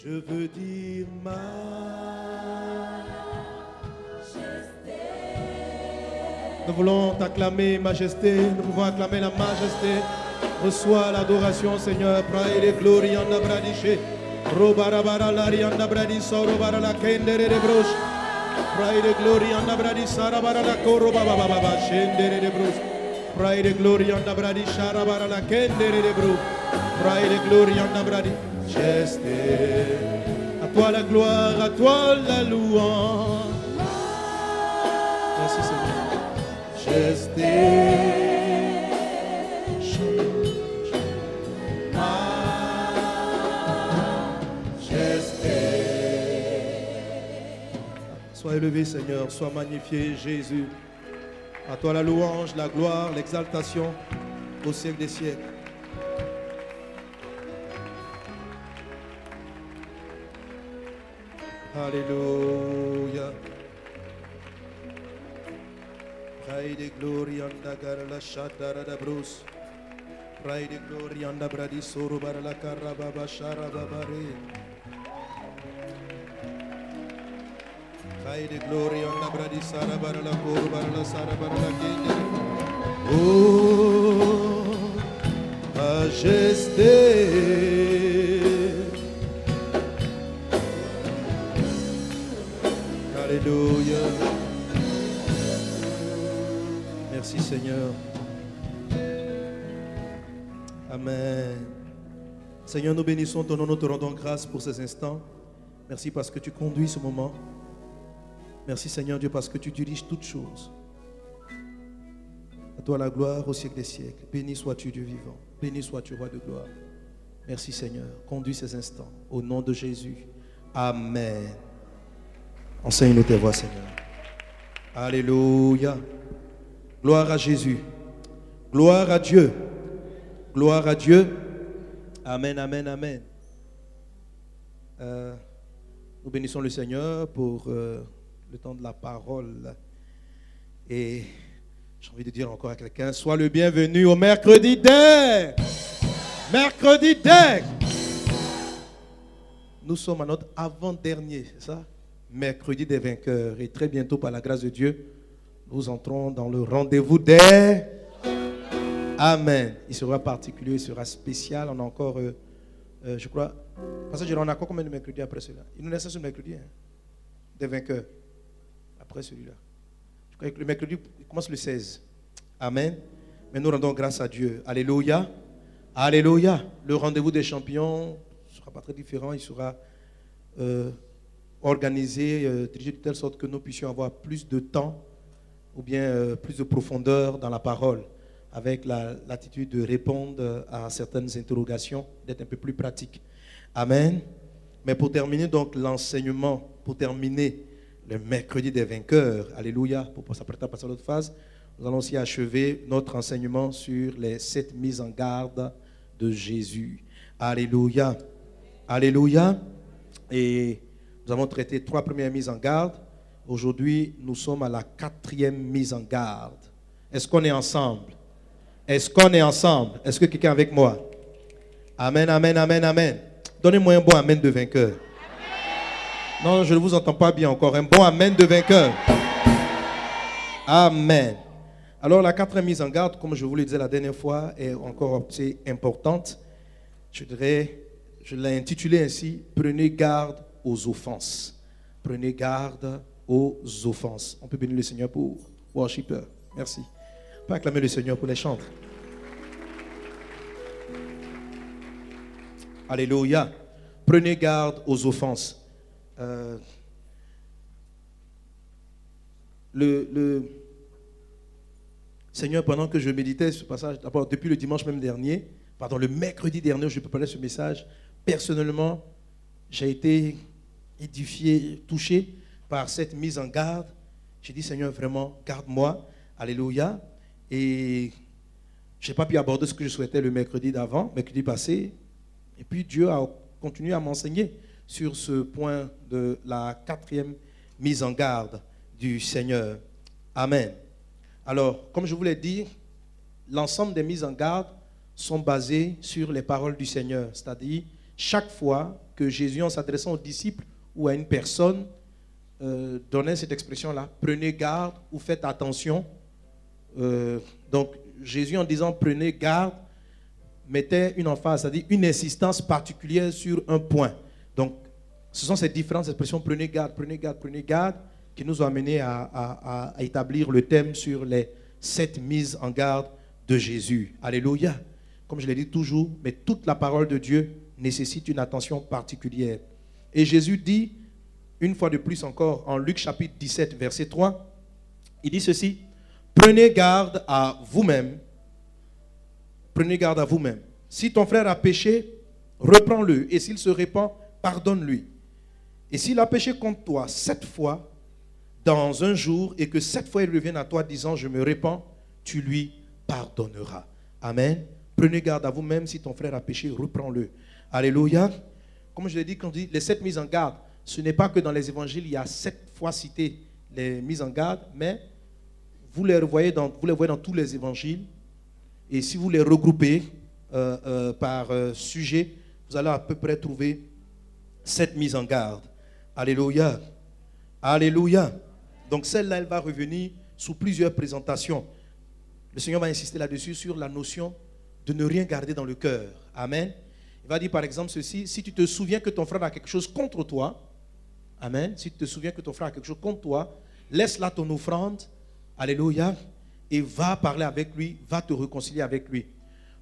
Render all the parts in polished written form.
Je veux dire majesté. Nous voulons t'acclamer, majesté. Nous pouvons acclamer la majesté. Reçois l'adoration, Seigneur. Praise et glory en abradishe. Robarabara larianda bradiso robara la kendere de broche. Praise et glory en abradisa rabara la koro baba baba shendere de broche. Praise et glory en abradisha rabara la kendere de broche. Praise et glory en abradisha. Majesté, à toi la gloire, à toi la louange. Merci Seigneur. Majesté. Sois élevé Seigneur, sois magnifié Jésus. À toi la louange, la gloire, l'exaltation au siècle des siècles. Alléluia. Praise de glory anda garala shatara da brus. Praise de glory anda bradi soro barala karababa sharababare. Praise de glory anda bradi sara barala koro barala sara barala kende. Oh, majesté. Alléluia. Merci Seigneur. Amen. Seigneur, nous bénissons ton nom, nous te rendons grâce pour ces instants. Merci parce que tu conduis ce moment. Merci Seigneur Dieu parce que tu diriges toutes choses. À toi la gloire au siècle des siècles. Béni sois-tu Dieu vivant. Béni sois-tu roi de gloire. Merci Seigneur. Conduis ces instants. Au nom de Jésus. Amen. Enseigne-nous tes voix, Seigneur. Alléluia. Gloire à Jésus. Gloire à Dieu. Gloire à Dieu. Amen, amen, amen. Nous bénissons le Seigneur pour le temps de la parole. Et j'ai envie de dire encore à quelqu'un, sois le bienvenu au mercredi DEC. Mercredi DEC. Nous sommes à notre avant-dernier, c'est ça? Mercredi des vainqueurs. Et très bientôt, par la grâce de Dieu, nous entrons dans le rendez-vous des... Amen. Il sera particulier, il sera spécial. On a encore, je crois, parce que on a encore combien de mercredis après cela? Il nous reste ce mercredi, hein, des vainqueurs. Après celui-là. Je crois que le mercredi, il commence le 16. Amen. Mais nous rendons grâce à Dieu. Alléluia. Alléluia. Le rendez-vous des champions ne sera pas très différent. Il sera... organisé, dirigé de telle sorte que nous puissions avoir plus de temps ou bien plus de profondeur dans la parole, avec l'attitude de répondre à certaines interrogations, d'être un peu plus pratique. Amen. Mais pour terminer donc l'enseignement, pour terminer le mercredi des vainqueurs, alléluia, pour s'apprêter à passer à l'autre phase, nous allons aussi achever notre enseignement sur les 7 mises en garde de Jésus. Alléluia. Alléluia. Et nous avons traité 3 premières mises en garde. Aujourd'hui, nous sommes à la 4e mise en garde. Est-ce qu'on est ensemble? Est-ce qu'on est ensemble? Est-ce que quelqu'un est avec moi? Amen, amen, amen, amen. Donnez-moi un bon amen de vainqueur. Amen. Non, je ne vous entends pas bien encore. Un bon amen de vainqueur. Amen. Alors, la 4e mise en garde, comme je vous le disais la dernière fois, est encore assez importante. Je l'ai intitulée ainsi, prenez garde aux offenses. Prenez garde aux offenses. On peut bénir le Seigneur pour worshiper. Merci. On peut acclamer le Seigneur pour les chants. Alléluia. Prenez garde aux offenses. Le Seigneur, pendant que je méditais ce passage, d'abord depuis le dimanche même dernier, le mercredi dernier, je préparais ce message, personnellement, j'ai été édifié, touché par cette mise en garde. J'ai dit, Seigneur, vraiment, garde-moi. Alléluia. Et je n'ai pas pu aborder ce que je souhaitais le mercredi d'avant, mercredi passé. Et puis Dieu a continué à m'enseigner sur ce point de la 4e mise en garde du Seigneur. Amen. Alors, comme je vous l'ai dit, l'ensemble des mises en garde sont basées sur les paroles du Seigneur. C'est-à-dire, chaque fois que Jésus, en s'adressant aux disciples ou à une personne, donnait cette expression-là, prenez garde ou faites attention. Donc Jésus, en disant prenez garde, mettait une emphase, c'est-à-dire une insistance particulière sur un point. Donc ce sont ces différentes expressions, prenez garde, qui nous ont amenés à établir le thème sur les 7 mises en garde de Jésus. Alléluia. Comme je l'ai dit toujours, mais toute la parole de Dieu nécessite une attention particulière. Et Jésus dit, une fois de plus encore, en Luc chapitre 17, verset 3, il dit ceci, prenez garde à vous-même. Prenez garde à vous-même. Si ton frère a péché, reprends-le. Et s'il se répand, pardonne-lui. Et s'il a péché contre toi 7 fois dans un jour, et que 7 fois il revienne à toi disant, je me répands, tu lui pardonneras. Amen. Prenez garde à vous-même, si ton frère a péché, reprends-le. Alléluia. Comme je l'ai dit, quand on dit les 7 mises en garde, ce n'est pas que dans les évangiles, il y a 7 fois cité les mises en garde, mais vous les voyez dans tous les évangiles. Et si vous les regroupez par sujet, vous allez à peu près trouver 7 mises en garde. Alléluia. Alléluia. Donc celle-là, elle va revenir sous plusieurs présentations. Le Seigneur va insister là-dessus sur la notion de ne rien garder dans le cœur. Amen. Il va dire par exemple ceci, si tu te souviens que ton frère a quelque chose contre toi, amen, si tu te souviens que ton frère a quelque chose contre toi, laisse là ton offrande, alléluia, et va parler avec lui, va te réconcilier avec lui.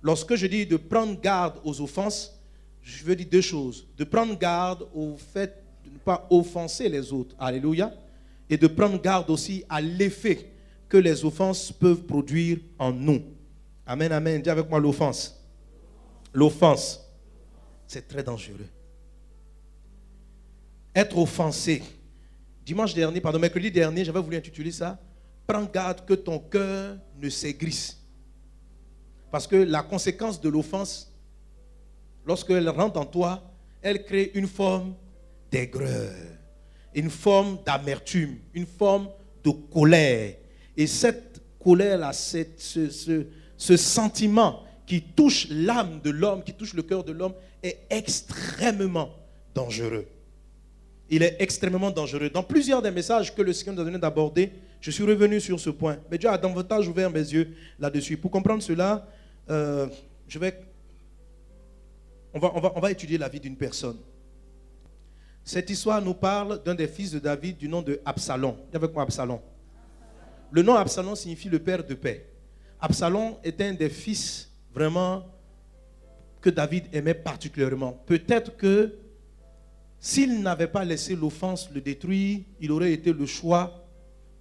Lorsque je dis de prendre garde aux offenses, je veux dire 2 choses. De prendre garde au fait de ne pas offenser les autres, alléluia, et de prendre garde aussi à l'effet que les offenses peuvent produire en nous. Amen, amen. Dis avec moi l'offense. L'offense, c'est très dangereux. Être offensé. Mercredi dernier, j'avais voulu intituler ça. Prends garde que ton cœur ne s'aigrisse. Parce que la conséquence de l'offense, lorsqu'elle rentre en toi, elle crée une forme d'aigreur, une forme d'amertume, une forme de colère. Et cette colère-là, ce sentiment qui touche l'âme de l'homme, qui touche le cœur de l'homme, est extrêmement dangereux. Il est extrêmement dangereux. Dans plusieurs des messages que le Seigneur nous a donné d'aborder, je suis revenu sur ce point. Mais Dieu a davantage ouvert mes yeux là-dessus. Pour comprendre cela, on va étudier la vie d'une personne. Cette histoire nous parle d'un des fils de David du nom de Absalom. Dis avec moi Absalom. Le nom Absalom signifie le père de paix. Absalom était un des fils vraiment que David aimait particulièrement. Peut-être que s'il n'avait pas laissé l'offense le détruire, il aurait été le choix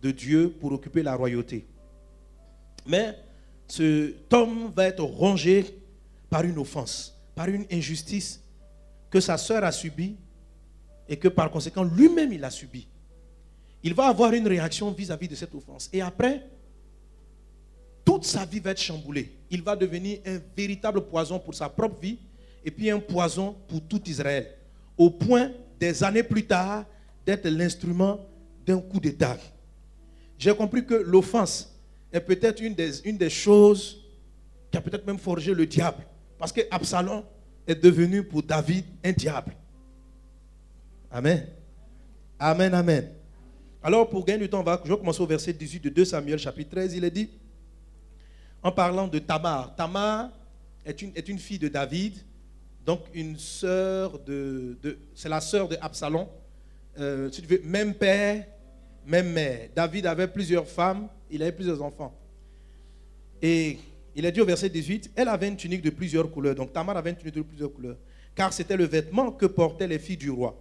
de Dieu pour occuper la royauté. Mais cet homme va être rongé par une offense, par une injustice que sa sœur a subie et que par conséquent lui-même il a subi. Il va avoir une réaction vis-à-vis de cette offense. Et après, toute sa vie va être chamboulée. Il va devenir un véritable poison pour sa propre vie et puis un poison pour tout Israël. Au point, des années plus tard, d'être l'instrument d'un coup d'État. J'ai compris que l'offense est peut-être une des choses qui a peut-être même forgé le diable. Parce que Absalom est devenu pour David un diable. Amen. Amen, amen. Alors, pour gagner du temps, je vais commencer au verset 18 de 2 Samuel, chapitre 13. Il est dit, en parlant de Tamar. Tamar est une fille de David, donc une sœur c'est la sœur de Absalom. Si tu veux, même père, même mère. David avait plusieurs femmes, il avait plusieurs enfants. Et il est dit au verset 18, elle avait une tunique de plusieurs couleurs. Donc Tamar avait une tunique de plusieurs couleurs, car c'était le vêtement que portaient les filles du roi,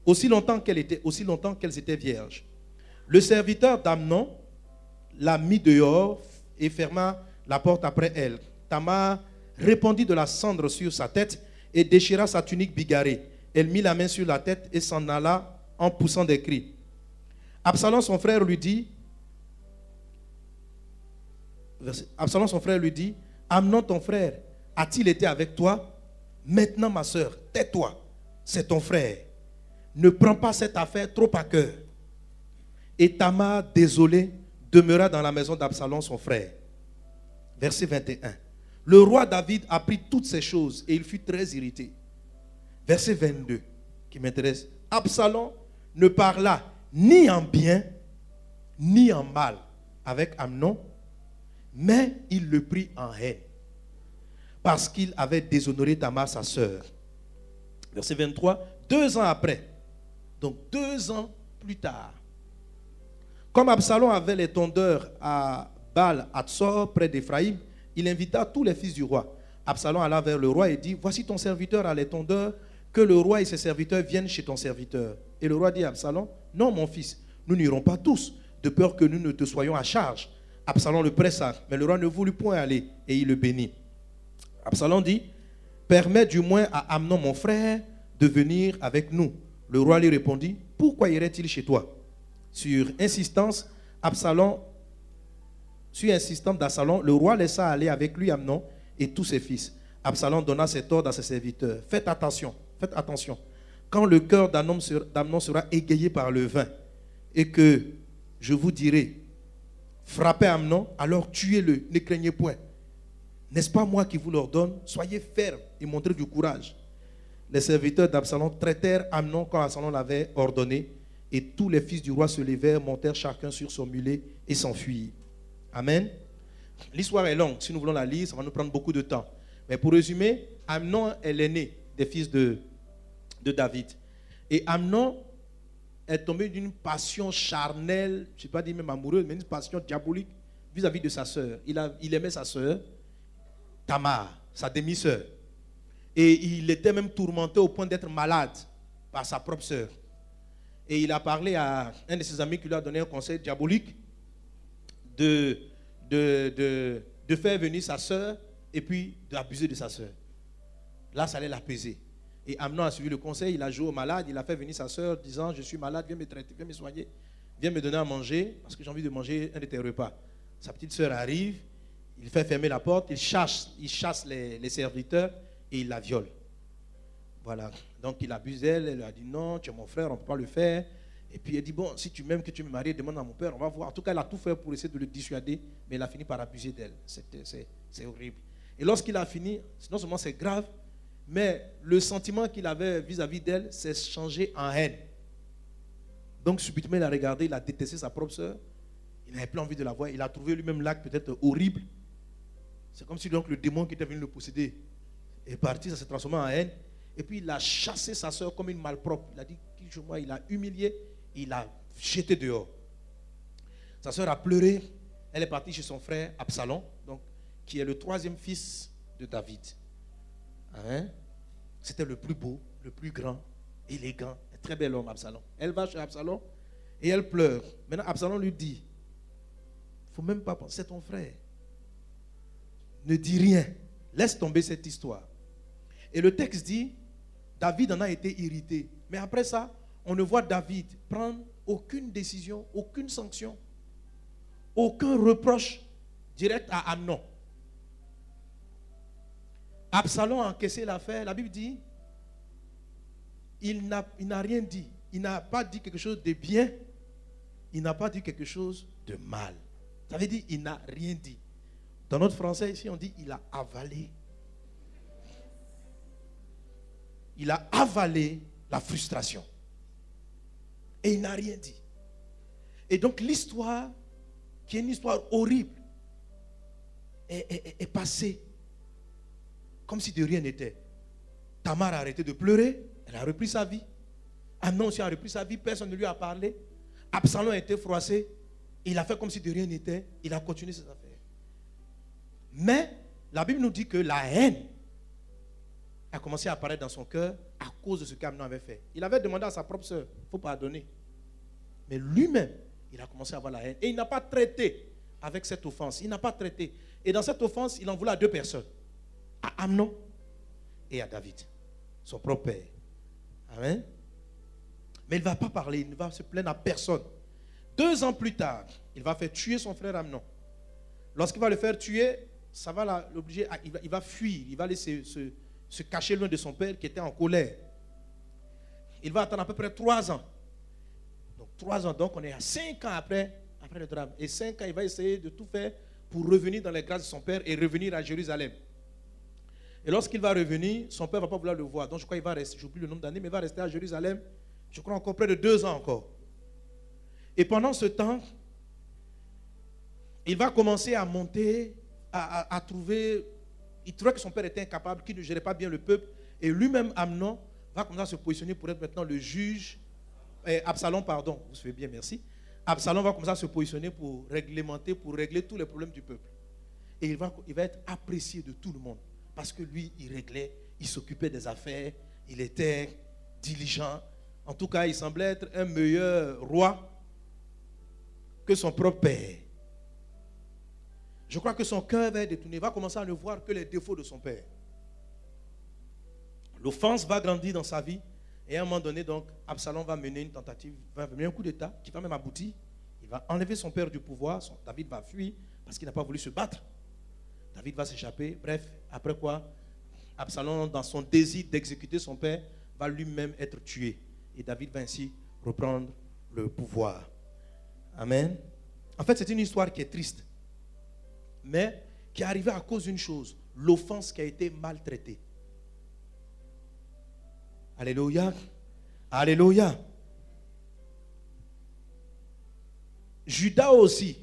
aussi longtemps qu'elles étaient vierges. Le serviteur d'Amnon l'a mis dehors et ferma la porte après elle. Tamar répandit de la cendre sur sa tête et déchira sa tunique bigarrée. Elle mit la main sur la tête et s'en alla en poussant des cris. Absalom, son frère, lui dit, Amnon, ton frère, a-t-il été avec toi? Maintenant, ma soeur, tais-toi, c'est ton frère. Ne prends pas cette affaire trop à cœur. Et Tamar, désolée, demeura dans la maison d'Absalom, son frère. Verset 21. Le roi David apprit toutes ces choses et il fut très irrité. Verset 22 qui m'intéresse. Absalom ne parla ni en bien ni en mal avec Amnon, mais il le prit en haine parce qu'il avait déshonoré Tamar, sa sœur. Verset 23. 2 ans après, donc 2 ans plus tard, comme Absalom avait les tondeurs à Baal-Hatzor près d'Éphraïm, il invita tous les fils du roi. Absalom alla vers le roi et dit, voici ton serviteur a les tondeurs, que le roi et ses serviteurs viennent chez ton serviteur. Et le roi dit à Absalom, non mon fils, nous n'irons pas tous, de peur que nous ne te soyons à charge. Absalom le pressa, mais le roi ne voulut point aller, et il le bénit. Absalom dit, permets du moins à Amnon mon frère de venir avec nous. Le roi lui répondit, pourquoi irait-il chez toi? Sur insistance d'Absalom, le roi laissa aller avec lui Amnon et tous ses fils. Absalom donna cet ordre à ses serviteurs. Faites attention. Quand le cœur d'Amnon sera égayé par le vin et que je vous dirai, frappez Amnon, alors tuez-le, ne craignez point. N'est-ce pas moi qui vous l'ordonne? Soyez fermes et montrez du courage. Les serviteurs d'Absalom traitèrent Amnon comme Absalom l'avait ordonné, et tous les fils du roi se levèrent, montèrent chacun sur son mulet et s'enfuirent. Amen. L'histoire est longue. Si nous voulons la lire, ça va nous prendre beaucoup de temps. Mais pour résumer, Amnon est l'aîné des fils de David. Et Amnon est tombé d'une passion charnelle, je ne sais pas dire même amoureuse, mais une passion diabolique vis-à-vis de sa sœur. Il aimait sa sœur, Tamar, sa demi-sœur. Et il était même tourmenté au point d'être malade par sa propre sœur. Et il a parlé à un de ses amis qui lui a donné un conseil diabolique de faire venir sa sœur et puis d'abuser de sa sœur. Là, ça allait l'apaiser. Et Amnon a suivi le conseil, il a joué au malade, il a fait venir sa sœur disant, je suis malade, viens me traiter, viens me soigner, viens me donner à manger parce que j'ai envie de manger un de tes repas. Sa petite sœur arrive, il fait fermer la porte, il chasse les serviteurs et il la viole. Voilà. Donc il abuse d'elle, elle a dit non, tu es mon frère, on ne peut pas le faire. Et puis elle dit bon, si tu m'aimes, que tu me maries, demande à mon père, on va voir. En tout cas, elle a tout fait pour essayer de le dissuader, mais il a fini par abuser d'elle. C'est horrible. Et lorsqu'il a fini, non seulement c'est grave, mais le sentiment qu'il avait vis-à-vis d'elle s'est changé en haine. Donc subitement, il a regardé, il a détesté sa propre sœur. Il n'avait plus envie de la voir. Il a trouvé lui-même l'acte peut-être horrible. C'est comme si donc le démon qui était venu le posséder est parti, ça s'est transformé en haine. Et puis il a chassé sa sœur comme une malpropre. Il a dit, moi, il a humilié, il l'a jeté dehors. Sa sœur a pleuré. Elle est partie chez son frère Absalom, donc, qui est le 3e fils de David. Hein? C'était le plus beau, le plus grand, élégant, un très bel homme, Absalom. Elle va chez Absalom et elle pleure. Maintenant, Absalom lui dit, il ne faut même pas penser, c'est ton frère. Ne dis rien, laisse tomber cette histoire. Et le texte dit, David en a été irrité. Mais après ça, on ne voit David prendre aucune décision, aucune sanction, aucun reproche direct à Amnon. Absalom a encaissé l'affaire. La Bible dit, il n'a rien dit. Il n'a pas dit quelque chose de bien. Il n'a pas dit quelque chose de mal. Ça veut dire il n'a rien dit. Dans notre français ici, on dit il a avalé. Il a avalé la frustration. Et il n'a rien dit. Et donc l'histoire, qui est une histoire horrible, est passée comme si de rien n'était. Tamar a arrêté de pleurer, elle a repris sa vie. Amnon aussi a repris sa vie, personne ne lui a parlé. Absalom a été froissé, il a fait comme si de rien n'était, il a continué ses affaires. Mais la Bible nous dit que la haine a commencé à apparaître dans son cœur à cause de ce qu'Amnon avait fait. Il avait demandé à sa propre sœur, il faut pardonner. Mais lui-même, il a commencé à avoir la haine. Et il n'a pas traité avec cette offense. Il n'a pas traité. Et dans cette offense, il en voulait à 2 personnes. À Amnon et à David, son propre père. Amen. Mais il ne va pas parler, il ne va se plaindre à personne. 2 ans plus tard, il va faire tuer son frère Amnon. Lorsqu'il va le faire tuer, ça va l'obliger, il va fuir, il va aller se cacher loin de son père qui était en colère. Il va attendre à peu près 3 ans. Donc 3 ans, donc on est à 5 ans après le drame. Et 5 ans, il va essayer de tout faire pour revenir dans les grâces de son père et revenir à Jérusalem. Et lorsqu'il va revenir, son père ne va pas vouloir le voir. Donc je crois qu'il va rester, j'oublie le nombre d'années, mais il va rester à Jérusalem, je crois encore près de 2 ans encore. Et pendant ce temps, il va commencer à monter, à trouver, il trouvait que son père était incapable, qu'il ne gérait pas bien le peuple. Et lui-même, Amnon, va commencer à se positionner pour être maintenant le juge. Absalom, pardon, vous savez bien, merci. Absalom va commencer à se positionner pour réglementer, pour régler tous les problèmes du peuple. Et il va être apprécié de tout le monde. Parce que lui, il réglait, il s'occupait des affaires, il était diligent. En tout cas, il semblait être un meilleur roi que son propre père. Je crois que son cœur va être détourné. Il va commencer à ne voir que les défauts de son père. L'offense va grandir dans sa vie. Et à un moment donné, donc, Absalom va mener une tentative, va mener un coup d'État qui va même aboutir. Il va enlever son père du pouvoir. David va fuir parce qu'il n'a pas voulu se battre. David va s'échapper. Bref, après quoi, Absalom, dans son désir d'exécuter son père, va lui-même être tué. Et David va ainsi reprendre le pouvoir. Amen. En fait, c'est une histoire qui est triste, mais qui est arrivée à cause d'une chose, l'offense qui a été maltraitée. Alléluia. Alléluia. Judas aussi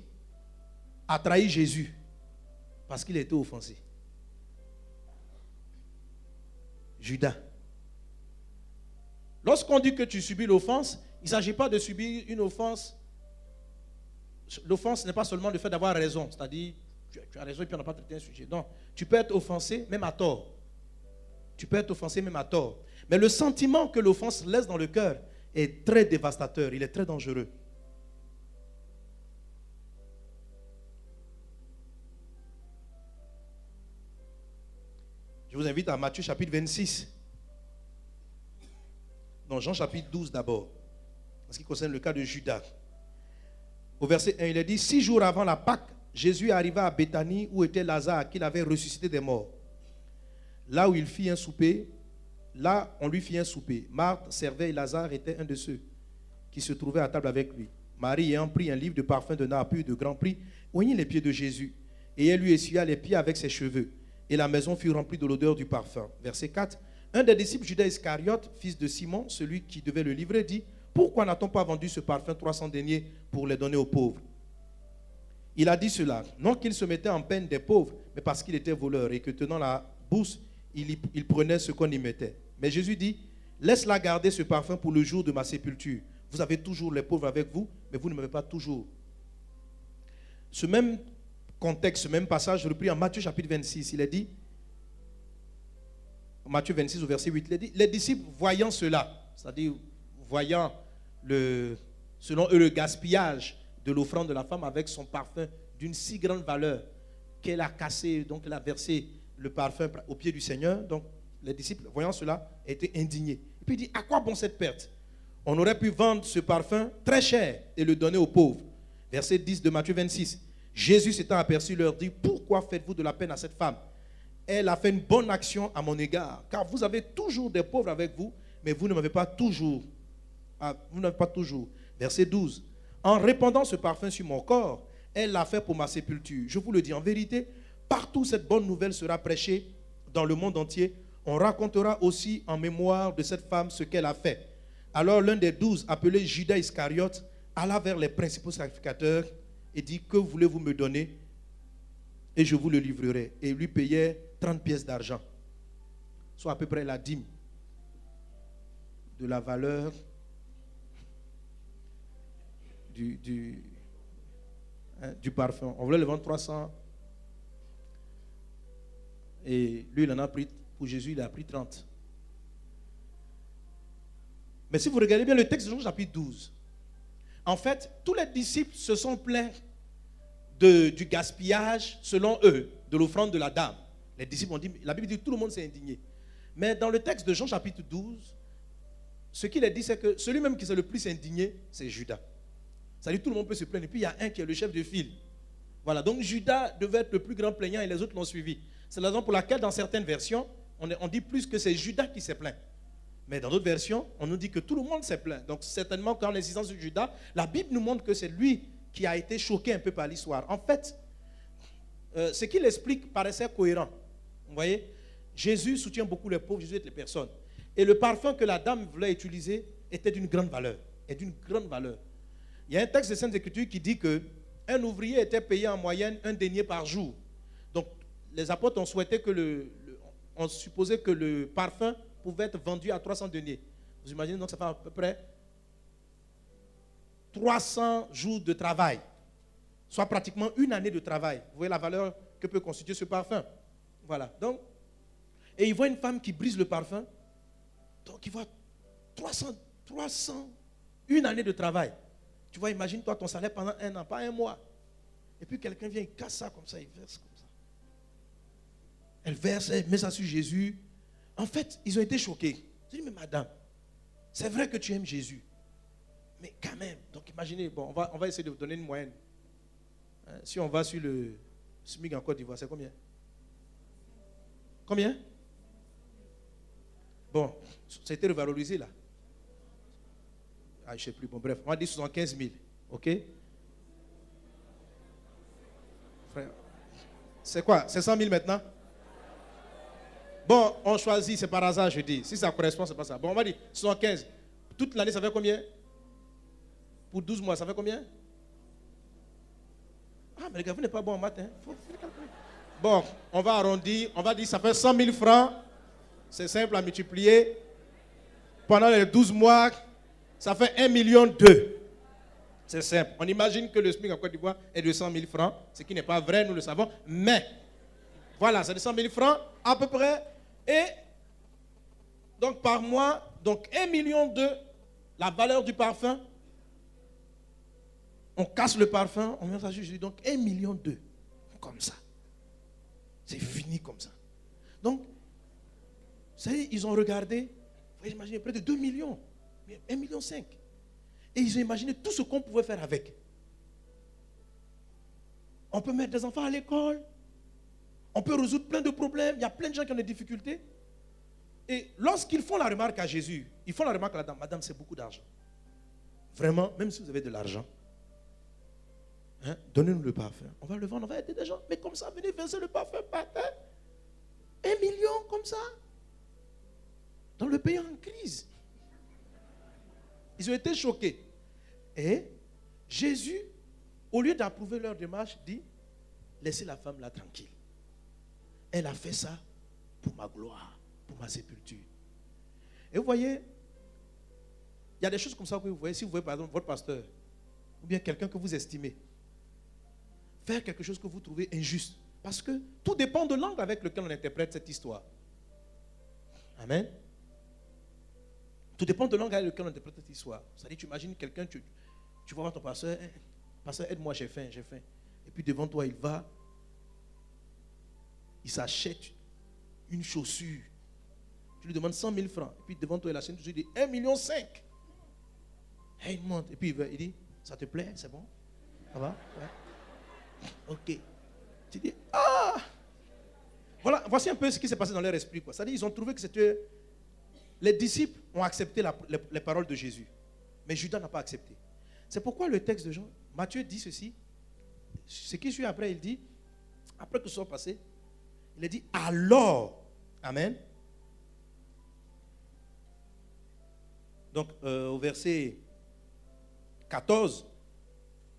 a trahi Jésus parce qu'il était offensé. Judas. Lorsqu'on dit que tu subis l'offense, il ne s'agit pas de subir une offense. L'offense n'est pas seulement le fait d'avoir raison, c'est-à-dire tu as raison et puis on n'a pas traité un sujet. Non, tu peux être offensé même à tort. Tu peux être offensé même à tort. Mais le sentiment que l'offense laisse dans le cœur est très dévastateur, il est très dangereux. Je vous invite à Matthieu chapitre 26. Non, Jean chapitre 12 d'abord, en ce qui concerne le cas de Judas. Au verset 1, il est dit, 6 jours avant la Pâque, Jésus arriva à Béthanie où était Lazare qu'il avait ressuscité des morts. Là où il fit un souper, là on lui fit un souper. Marthe servait et Lazare était un de ceux qui se trouvaient à table avec lui. Marie ayant pris un livre de parfum de nard pur de grand prix, oignit les pieds de Jésus et elle lui essuya les pieds avec ses cheveux. Et la maison fut remplie de l'odeur du parfum. Verset 4. Un des disciples, Judas Iscariote, fils de Simon, celui qui devait le livrer, dit, pourquoi n'a-t-on pas vendu ce parfum 300 deniers pour les donner aux pauvres? Il a dit cela, non qu'il se mettait en peine des pauvres, mais parce qu'il était voleur et que tenant la bourse, il prenait ce qu'on y mettait. Mais Jésus dit, laisse-la garder ce parfum pour le jour de ma sépulture. Vous avez toujours les pauvres avec vous, mais vous ne m'avez pas toujours. Ce même contexte, ce même passage repris en Matthieu chapitre 26, il est dit, Matthieu 26 au verset 8, il est dit, les disciples voyant cela, c'est-à-dire voyant selon eux le gaspillage de l'offrande de la femme avec son parfum d'une si grande valeur qu'elle a cassé, donc elle a versé le parfum au pied du Seigneur. Donc les disciples, voyant cela, étaient indignés. Et puis il dit, à quoi bon cette perte? On aurait pu vendre ce parfum très cher et le donner aux pauvres. Verset 10 de Matthieu 26. Jésus s'étant aperçu leur dit, pourquoi faites-vous de la peine à cette femme? Elle a fait une bonne action à mon égard, car vous avez toujours des pauvres avec vous, mais vous ne m'avez pas toujours. Vous n'avez pas toujours. Verset 12. En répandant ce parfum sur mon corps, elle l'a fait pour ma sépulture. Je vous le dis en vérité, partout cette bonne nouvelle sera prêchée dans le monde entier. On racontera aussi en mémoire de cette femme ce qu'elle a fait. Alors l'un des 12, appelé Judas Iscariote, alla vers les principaux sacrificateurs et dit, que voulez-vous me donner? Et je vous le livrerai. Et il lui payait 30 pièces d'argent, soit à peu près la dîme de la valeur du parfum. On voulait le vendre 300 et lui il en a pris, pour Jésus il a pris 30. Mais si vous regardez bien le texte de Jean chapitre 12, en fait tous les disciples se sont plaints du gaspillage selon eux de l'offrande de la dame. Les disciples ont dit, la Bible dit que tout le monde s'est indigné. Mais dans le texte de Jean chapitre 12, ce qu'il est dit, c'est que celui même qui s'est le plus indigné, c'est Judas. C'est-à-dire tout le monde peut se plaindre. Et puis il y a un qui est le chef de file. Voilà, donc Judas devait être le plus grand plaignant et les autres l'ont suivi. C'est la raison pour laquelle dans certaines versions, on dit plus que c'est Judas qui s'est plaint. Mais dans d'autres versions, on nous dit que tout le monde s'est plaint. Donc certainement quand l'insistance de Judas, la Bible nous montre que c'est lui qui a été choqué un peu par l'histoire. En fait, ce qu'il explique paraissait cohérent. Vous voyez, Jésus soutient beaucoup les pauvres, Jésus aide les personnes. Et le parfum que la dame voulait utiliser était d'une grande valeur. Et d'une grande valeur. Il y a un texte de Sainte Écriture qui dit qu'un ouvrier était payé en moyenne 1 denier par jour. Donc, les apôtres ont souhaité on supposait que le parfum pouvait être vendu à 300 deniers. Vous imaginez, donc ça fait à peu près 300 jours de travail, soit pratiquement une année de travail. Vous voyez la valeur que peut constituer ce parfum. Voilà. Donc, et il voit une femme qui brise le parfum. Donc, il voit 300, une année de travail. Tu vois, imagine-toi ton salaire pendant 1 an, pas 1 mois. Et puis quelqu'un vient, il casse ça comme ça, il verse comme ça. Elle verse, elle met ça sur Jésus. En fait, ils ont été choqués. Ils ont dit, mais madame, c'est vrai que tu aimes Jésus. Mais quand même, donc imaginez, bon, on va essayer de vous donner une moyenne. Hein, si on va sur le SMIC en Côte d'Ivoire, c'est combien? Combien? Bon, ça a été revalorisé là. Ah, je ne sais plus. Bon, bref, on va dire 75 000. OK? Frère, c'est quoi? C'est 100 000 maintenant? Bon, on choisit, c'est par hasard, je dis. Si ça correspond, c'est pas ça. Bon, on va dire 75. Toute l'année, ça fait combien? Pour 12 mois, ça fait combien? Ah, mais les gars, vous n'êtes pas bon en maths. Hein? Faut bon, on va arrondir. On va dire ça fait 100 000 francs. C'est simple à multiplier. Pendant les 12 mois, ça fait 1,2 million. C'est simple. On imagine que le SMIC en Côte d'Ivoire est de 100 000 francs, ce qui n'est pas vrai, nous le savons. Mais, voilà, c'est de 100 000 francs à peu près. Et, donc par mois, donc 1,2 million, la valeur du parfum. On casse le parfum, on met ça sur Jésus. Donc 1,2 million. Comme ça. C'est fini comme ça. Donc, vous savez, ils ont regardé, vous pouvez imaginer près de 2 millions, 1,5 million. Et ils ont imaginé tout ce qu'on pouvait faire avec. On peut mettre des enfants à l'école, on peut résoudre plein de problèmes, il y a plein de gens qui ont des difficultés. Et lorsqu'ils font la remarque à Jésus, ils font la remarque à la dame, madame, c'est beaucoup d'argent. Vraiment, même si vous avez de l'argent, hein, donnez-nous le parfum. On va le vendre, on va aider des gens. Mais comme ça, venez verser le parfum par terre. 1 million comme ça. Dans le pays en crise. Ils ont été choqués. Et Jésus, au lieu d'approuver leur démarche, dit, laissez la femme là tranquille. Elle a fait ça pour ma gloire, pour ma sépulture. Et vous voyez, il y a des choses comme ça que vous voyez. Si vous voyez par exemple votre pasteur, ou bien quelqu'un que vous estimez, faire quelque chose que vous trouvez injuste. Parce que tout dépend de l'angle avec lequel on interprète cette histoire. Amen. Tout dépend de l'angle avec lequel on interprète cette histoire. C'est-à-dire, tu imagines quelqu'un, tu vas voir ton pasteur, pasteur, aide-moi, j'ai faim, j'ai faim. Et puis devant toi, il s'achète une chaussure. Tu lui demandes 100 000 francs. Et puis devant toi, il achète une chaussure de 1,5 million. Et il monte. Et puis il dit, ça te plaît, c'est bon? Ça va? Ouais. Ok. Tu dis, ah! Voilà, voici un peu ce qui s'est passé dans leur esprit. C'est-à-dire, ils ont trouvé que c'était... Les disciples ont accepté les paroles de Jésus. Mais Judas n'a pas accepté. C'est pourquoi le texte de Jean, Matthieu dit ceci. Ce qui suit après, il dit, après que ce soit passé, il a dit, alors, amen. Donc, au verset 14,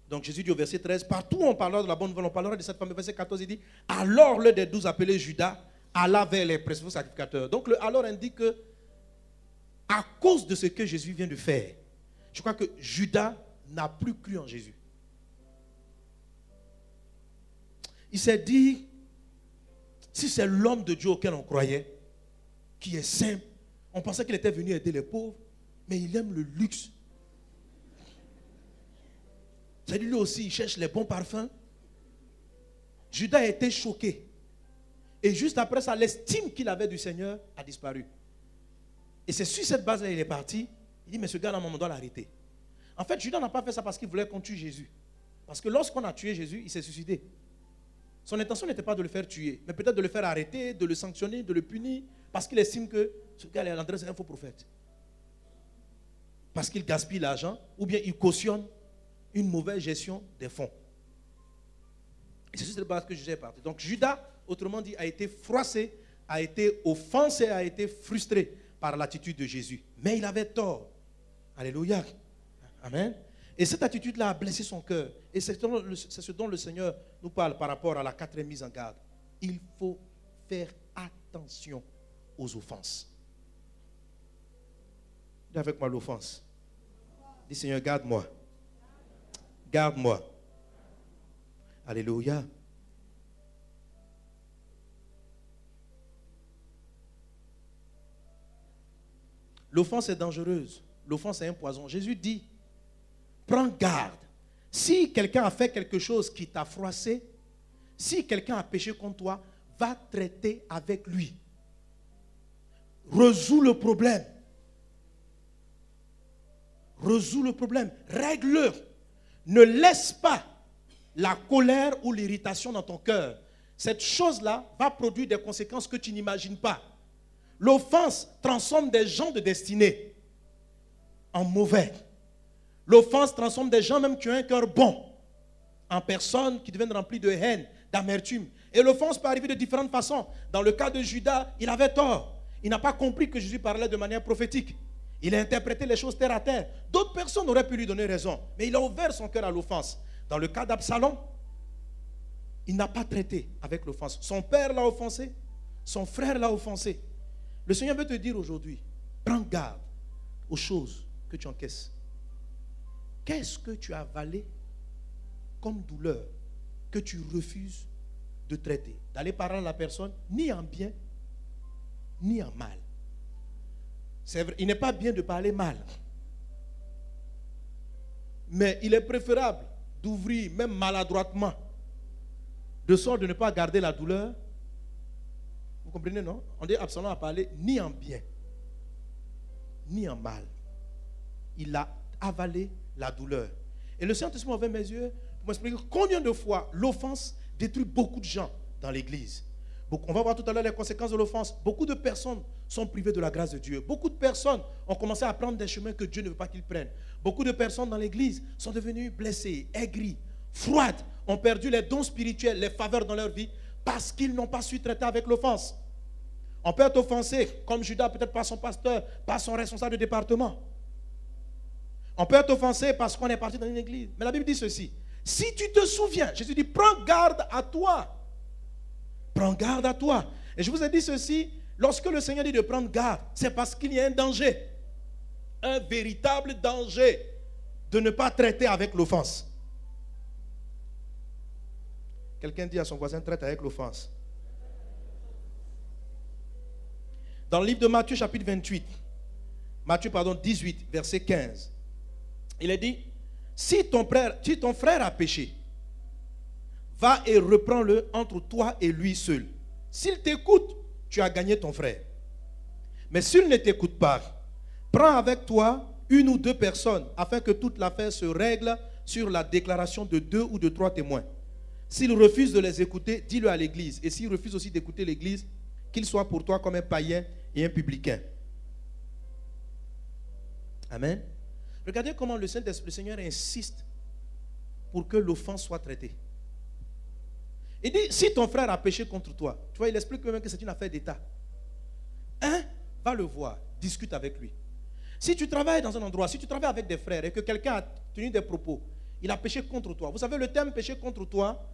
donc Jésus dit au verset 13, partout où on parlera de la bonne nouvelle, on parlera de cette femme. Verset 14, il dit, alors l'un des 12 appelé Judas alla vers les principaux sacrificateurs. Donc le alors indique que, à cause de ce que Jésus vient de faire, je crois que Judas n'a plus cru en Jésus. Il s'est dit, si c'est l'homme de Dieu auquel on croyait, qui est simple, on pensait qu'il était venu aider les pauvres, mais il aime le luxe. C'est lui aussi, il cherche les bons parfums. Judas a été choqué. Et juste après ça, l'estime qu'il avait du Seigneur a disparu. Et c'est sur cette base-là qu'il est parti. Il dit, mais ce gars-là, on doit l'arrêter. En fait, Judas n'a pas fait ça parce qu'il voulait qu'on tue Jésus. Parce que lorsqu'on a tué Jésus, il s'est suicidé. Son intention n'était pas de le faire tuer, mais peut-être de le faire arrêter, de le sanctionner, de le punir, parce qu'il estime que ce gars-là, André, c'est un faux prophète. Parce qu'il gaspille l'argent, ou bien il cautionne une mauvaise gestion des fonds. Et c'est sur cette base que Jésus est parti. Donc Judas, autrement dit, a été froissé a été offensé, a été frustré par l'attitude de Jésus. Mais il avait tort. Alléluia. Amen. Et cette attitude-là a blessé son cœur. Et c'est ce dont le Seigneur nous parle par rapport à la 4e mise en garde. Il faut faire attention aux offenses. Dis avec moi l'offense. Dis Seigneur, garde-moi. Garde-moi. Alléluia. L'offense est dangereuse. L'offense est un poison. Jésus dit, prends garde. Si quelqu'un a fait quelque chose qui t'a froissé, si quelqu'un a péché contre toi, va traiter avec lui. Résous le problème. Résous le problème. Règle-le. Ne laisse pas la colère ou l'irritation dans ton cœur. Cette chose-là va produire des conséquences que tu n'imagines pas. L'offense transforme des gens de destinée en mauvais. L'offense transforme des gens même qui ont un cœur bon en personnes qui deviennent remplies de haine, d'amertume. Et l'offense peut arriver de différentes façons. Dans le cas de Judas, il avait tort. Il n'a pas compris que Jésus parlait de manière prophétique. Il a interprété les choses terre à terre. D'autres personnes auraient pu lui donner raison. Mais il a ouvert son cœur à l'offense. Dans le cas d'Absalom, il n'a pas traité avec l'offense. Son père l'a offensé. Son frère l'a offensé. Le Seigneur veut te dire aujourd'hui, prends garde aux choses que tu encaisses. Qu'est-ce que tu as avalé comme douleur que tu refuses de traiter? D'aller parler à la personne, ni en bien, ni en mal. C'est vrai, il n'est pas bien de parler mal. Mais il est préférable d'ouvrir, même maladroitement, de sorte de ne pas garder la douleur. Vous comprenez, non? On dit Absalom a parlé ni en bien, ni en mal. Il a avalé la douleur. Et le Saint-Esprit a ouvert mes yeux pour m'expliquer combien de fois l'offense détruit beaucoup de gens dans l'église. On va voir tout à l'heure les conséquences de l'offense. Beaucoup de personnes sont privées de la grâce de Dieu. Beaucoup de personnes ont commencé à prendre des chemins que Dieu ne veut pas qu'ils prennent. Beaucoup de personnes dans l'église sont devenues blessées, aigries, froides, ont perdu les dons spirituels, les faveurs dans leur vie parce qu'ils n'ont pas su traiter avec l'offense. On peut être offensé, comme Judas, peut-être par son pasteur, par son responsable de département. On peut être offensé parce qu'on est parti dans une église. Mais la Bible dit ceci. Si tu te souviens, Jésus dit, prends garde à toi. Prends garde à toi. Et je vous ai dit ceci, lorsque le Seigneur dit de prendre garde, c'est parce qu'il y a un danger. Un véritable danger de ne pas traiter avec l'offense. Quelqu'un dit à son voisin, traite avec l'offense. Dans le livre de Matthieu, chapitre 28, Matthieu, 18, verset 15, il est dit, si ton frère a péché, va et reprends-le entre toi et lui seul. S'il t'écoute, tu as gagné ton frère. Mais s'il ne t'écoute pas, prends avec toi une ou deux personnes afin que toute l'affaire se règle sur la déclaration de 2 ou de 3 témoins. S'il refuse de les écouter, dis-le à l'église. Et s'il refuse aussi d'écouter l'église, qu'il soit pour toi comme un païen et un publicain. Amen. Regardez comment le Seigneur insiste pour que l'offense soit traitée. Il dit, si ton frère a péché contre toi, tu vois, il explique même que c'est une affaire d'État. Va le voir, discute avec lui. Si tu travailles dans un endroit, si tu travailles avec des frères et que quelqu'un a tenu des propos, il a péché contre toi. Vous savez, le terme péché contre toi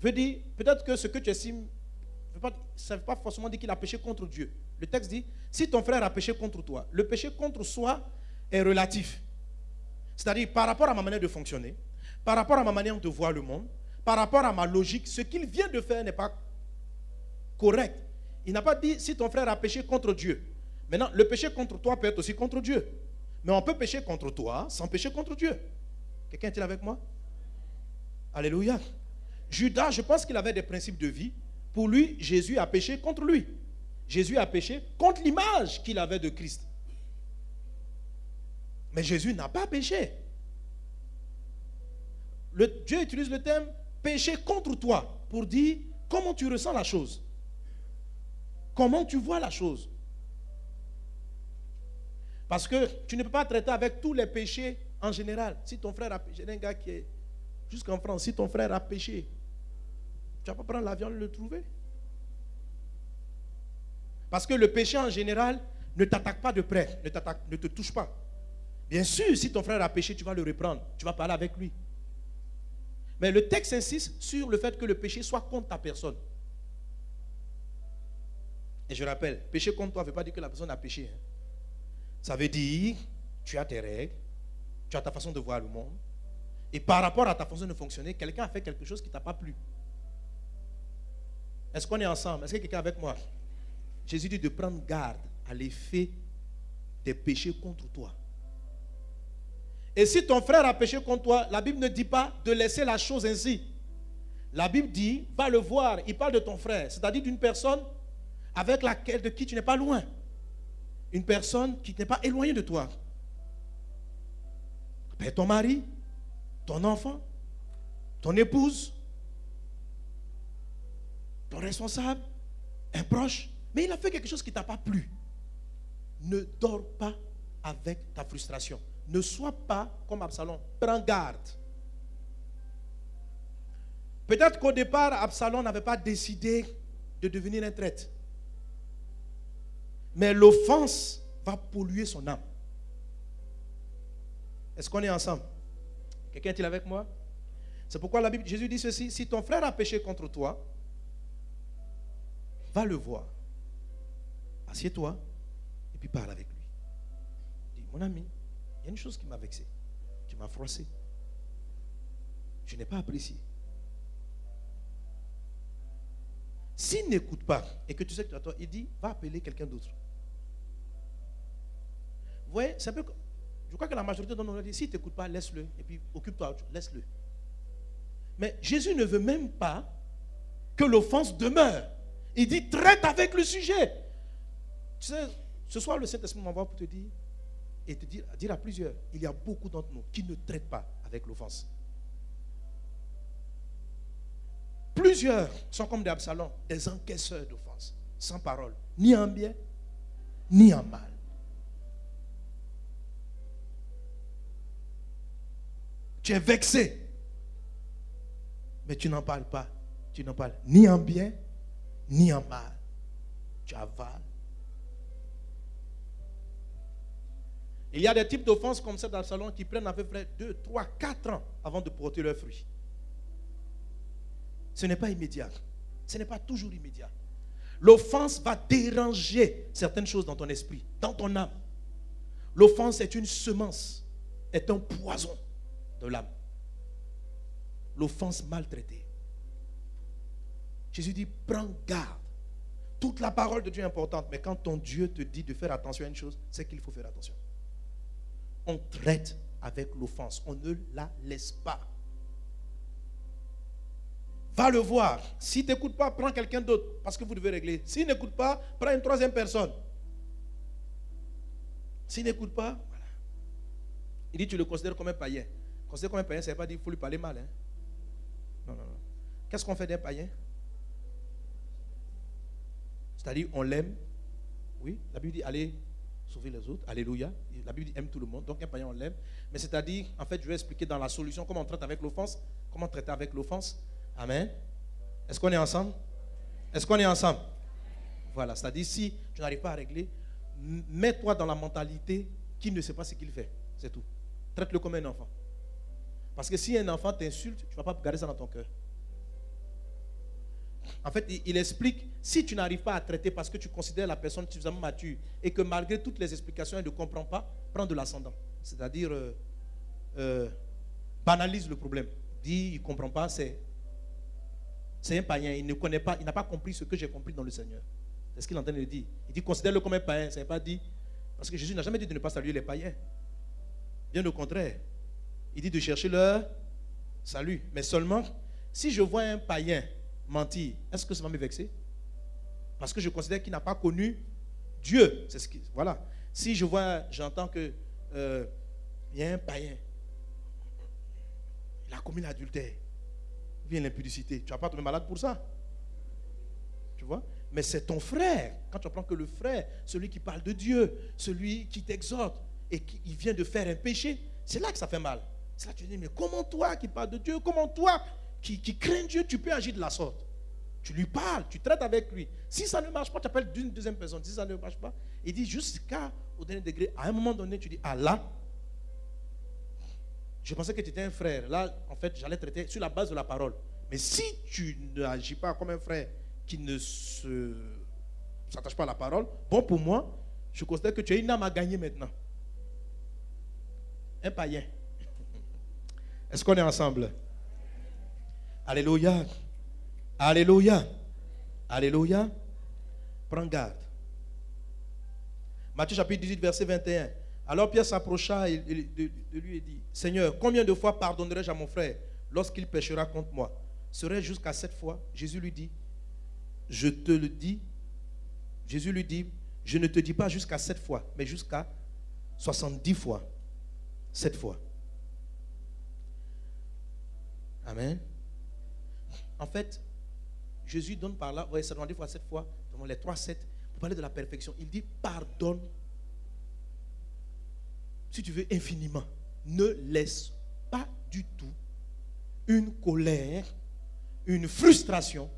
veut dire, peut-être que ce que tu estimes, ça ne veut pas forcément dire qu'il a péché contre Dieu. Le texte dit, si ton frère a péché contre toi, le péché contre soi est relatif. C'est-à-dire, par rapport à ma manière de fonctionner, par rapport à ma manière de voir le monde, par rapport à ma logique, ce qu'il vient de faire n'est pas correct. Il n'a pas dit si ton frère a péché contre Dieu. Maintenant, le péché contre toi peut être aussi contre Dieu. Mais on peut pécher contre toi sans pécher contre Dieu. Quelqu'un est-il avec moi? Alléluia. Judas, je pense qu'il avait des principes de vie. Pour lui, Jésus a péché contre lui. Jésus a péché contre l'image qu'il avait de Christ. Mais Jésus n'a pas péché. Dieu utilise le terme péché contre toi pour dire comment tu ressens la chose. Comment tu vois la chose. Parce que tu ne peux pas traiter avec tous les péchés en général. Si ton frère a péché, un gars qui est jusqu'en France, si ton frère a péché, tu ne vas pas prendre l'avion et le trouver. Parce que le péché en général ne t'attaque pas de près, ne te touche pas. Bien sûr, si ton frère a péché, tu vas le reprendre, tu vas parler avec lui. Mais le texte insiste sur le fait que le péché soit contre ta personne. Et je rappelle, péché contre toi ne veut pas dire que la personne a péché. Hein. Ça veut dire, tu as tes règles, tu as ta façon de voir le monde. Et par rapport à ta façon de fonctionner, quelqu'un a fait quelque chose qui ne t'a pas plu. Est-ce qu'on est ensemble? Est-ce que quelqu'un est avec moi? Jésus dit de prendre garde à l'effet des péchés contre toi. Et si ton frère a péché contre toi, la Bible ne dit pas de laisser la chose ainsi. La Bible dit, va le voir. Il parle de ton frère, c'est-à-dire d'une personne avec laquelle, de qui tu n'es pas loin. Une personne qui n'est pas éloignée de toi. Ton mari, ton enfant, ton épouse, ton responsable, un proche. Mais il a fait quelque chose qui ne t'a pas plu. Ne dors pas avec ta frustration. Ne sois pas comme Absalom. Prends garde. Peut-être qu'au départ, Absalom n'avait pas décidé de devenir un traître. Mais l'offense va polluer son âme. Est-ce qu'on est ensemble? Quelqu'un est-il avec moi? C'est pourquoi la Bible, Jésus dit ceci: si ton frère a péché contre toi, va le voir. Assieds-toi et puis parle avec lui. Dis, mon ami, il y a une chose qui m'a vexé. Tu m'as froissé. Je n'ai pas apprécié. S'il n'écoute pas et que tu sais que tu as tort, il dit, va appeler quelqu'un d'autre. Vous voyez, c'est un peu... Je crois que la majorité d'entre nous dit, s'il ne t'écoute pas, laisse-le. Et puis, occupe-toi, laisse-le. Mais Jésus ne veut même pas que l'offense demeure. Il dit, traite avec le sujet. Tu sais, ce soir, le Saint-Esprit m'envoie pour te dire, et te dire à plusieurs, il y a beaucoup d'entre nous qui ne traitent pas avec l'offense. Plusieurs sont comme des Absalom, des encaisseurs d'offense, sans parole, ni en bien, ni en mal. Tu es vexé, mais tu n'en parles pas. Tu n'en parles ni en bien, ni en mal. Tu avales. Il y a des types d'offenses comme celle d'Absalom qui prennent à peu près 2, 3, 4 ans avant de porter leurs fruits. Ce n'est pas immédiat. Ce n'est pas toujours immédiat. L'offense va déranger certaines choses dans ton esprit, dans ton âme. L'offense est une semence, est un poison de l'âme. L'offense maltraitée. Jésus dit, prends garde. Toute la parole de Dieu est importante, mais quand ton Dieu te dit de faire attention à une chose, c'est qu'il faut faire attention. On traite avec l'offense, on ne la laisse pas. Va le voir. S'il ne t'écoute pas, prends quelqu'un d'autre, parce que vous devez régler. S'il n'écoute pas, prends une troisième personne. S'il n'écoute pas, voilà. Il dit, tu le considères comme un païen. Considérer comme un païen, ça ne veut pas dire qu'il faut lui parler mal. Hein? Non. Qu'est-ce qu'on fait d'un païen? C'est-à-dire, on l'aime. Oui, la Bible dit, allez sauver les autres. Alléluia. La Bible dit, aime tout le monde. Donc, un païen, on l'aime. Mais c'est-à-dire, en fait, je vais expliquer dans la solution comment on traite avec l'offense. Comment traiter avec l'offense. Amen. Est-ce qu'on est ensemble? Est-ce qu'on est ensemble? Voilà. C'est-à-dire, si tu n'arrives pas à régler, mets-toi dans la mentalité qu'il ne sait pas ce qu'il fait. C'est tout. Traite-le comme un enfant. Parce que si un enfant t'insulte, tu ne vas pas garder ça dans ton cœur. En fait, il explique, si tu n'arrives pas à traiter parce que tu considères la personne suffisamment mature et que malgré toutes les explications, elle ne comprend pas, prends de l'ascendant. C'est-à-dire, banalise le problème. Dis, il ne comprend pas, c'est un païen, il ne connaît pas, il n'a pas compris ce que j'ai compris dans le Seigneur. C'est ce qu'il est en train de dire. Il dit, considère-le comme un païen, ça n'est pas dit. Parce que Jésus n'a jamais dit de ne pas saluer les païens. Bien au contraire. Il dit de chercher leur salut. Mais seulement, si je vois un païen mentir, est-ce que ça va me vexer? Parce que je considère qu'il n'a pas connu Dieu. C'est ce qui, voilà. Si je vois, j'entends que il y a un païen, il a commis l'adultère, il vient l'impudicité. Tu ne vas pas tomber malade pour ça. Tu vois? Mais c'est ton frère. Quand tu apprends que le frère, celui qui parle de Dieu, celui qui t'exhorte et qui vient de faire un péché, c'est là que ça fait mal. C'est là que tu dis, mais comment toi qui parles de Dieu, comment toi qui crains Dieu, tu peux agir de la sorte? Tu lui parles, tu traites avec lui. Si ça ne marche pas, tu appelles d'une deuxième personne. Si ça ne marche pas, il dit jusqu'au dernier degré. À un moment donné, tu dis, ah là, je pensais que tu étais un frère. Là, en fait, j'allais traiter sur la base de la parole. Mais si tu n'agis pas comme un frère qui ne s'attache pas à la parole, bon, pour moi, je considère que tu as une âme à gagner maintenant. Un païen. Est-ce qu'on est ensemble? Alléluia. Alléluia. Alléluia. Prends garde. Matthieu chapitre 18, verset 21. Alors Pierre s'approcha de lui et dit, Seigneur, combien de fois pardonnerai-je à mon frère lorsqu'il péchera contre moi? Serait-ce jusqu'à 7 fois? Jésus lui dit, je te le dis. Jésus lui dit, je ne te dis pas jusqu'à 7 fois, mais jusqu'à 70 fois. 7 fois. Amen. En fait, Jésus donne par là, vous voyez, 70 fois 7 fois, les 3, 7, pour parler de la perfection. Il dit, pardonne, si tu veux, infiniment. Ne laisse pas du tout une colère, une frustration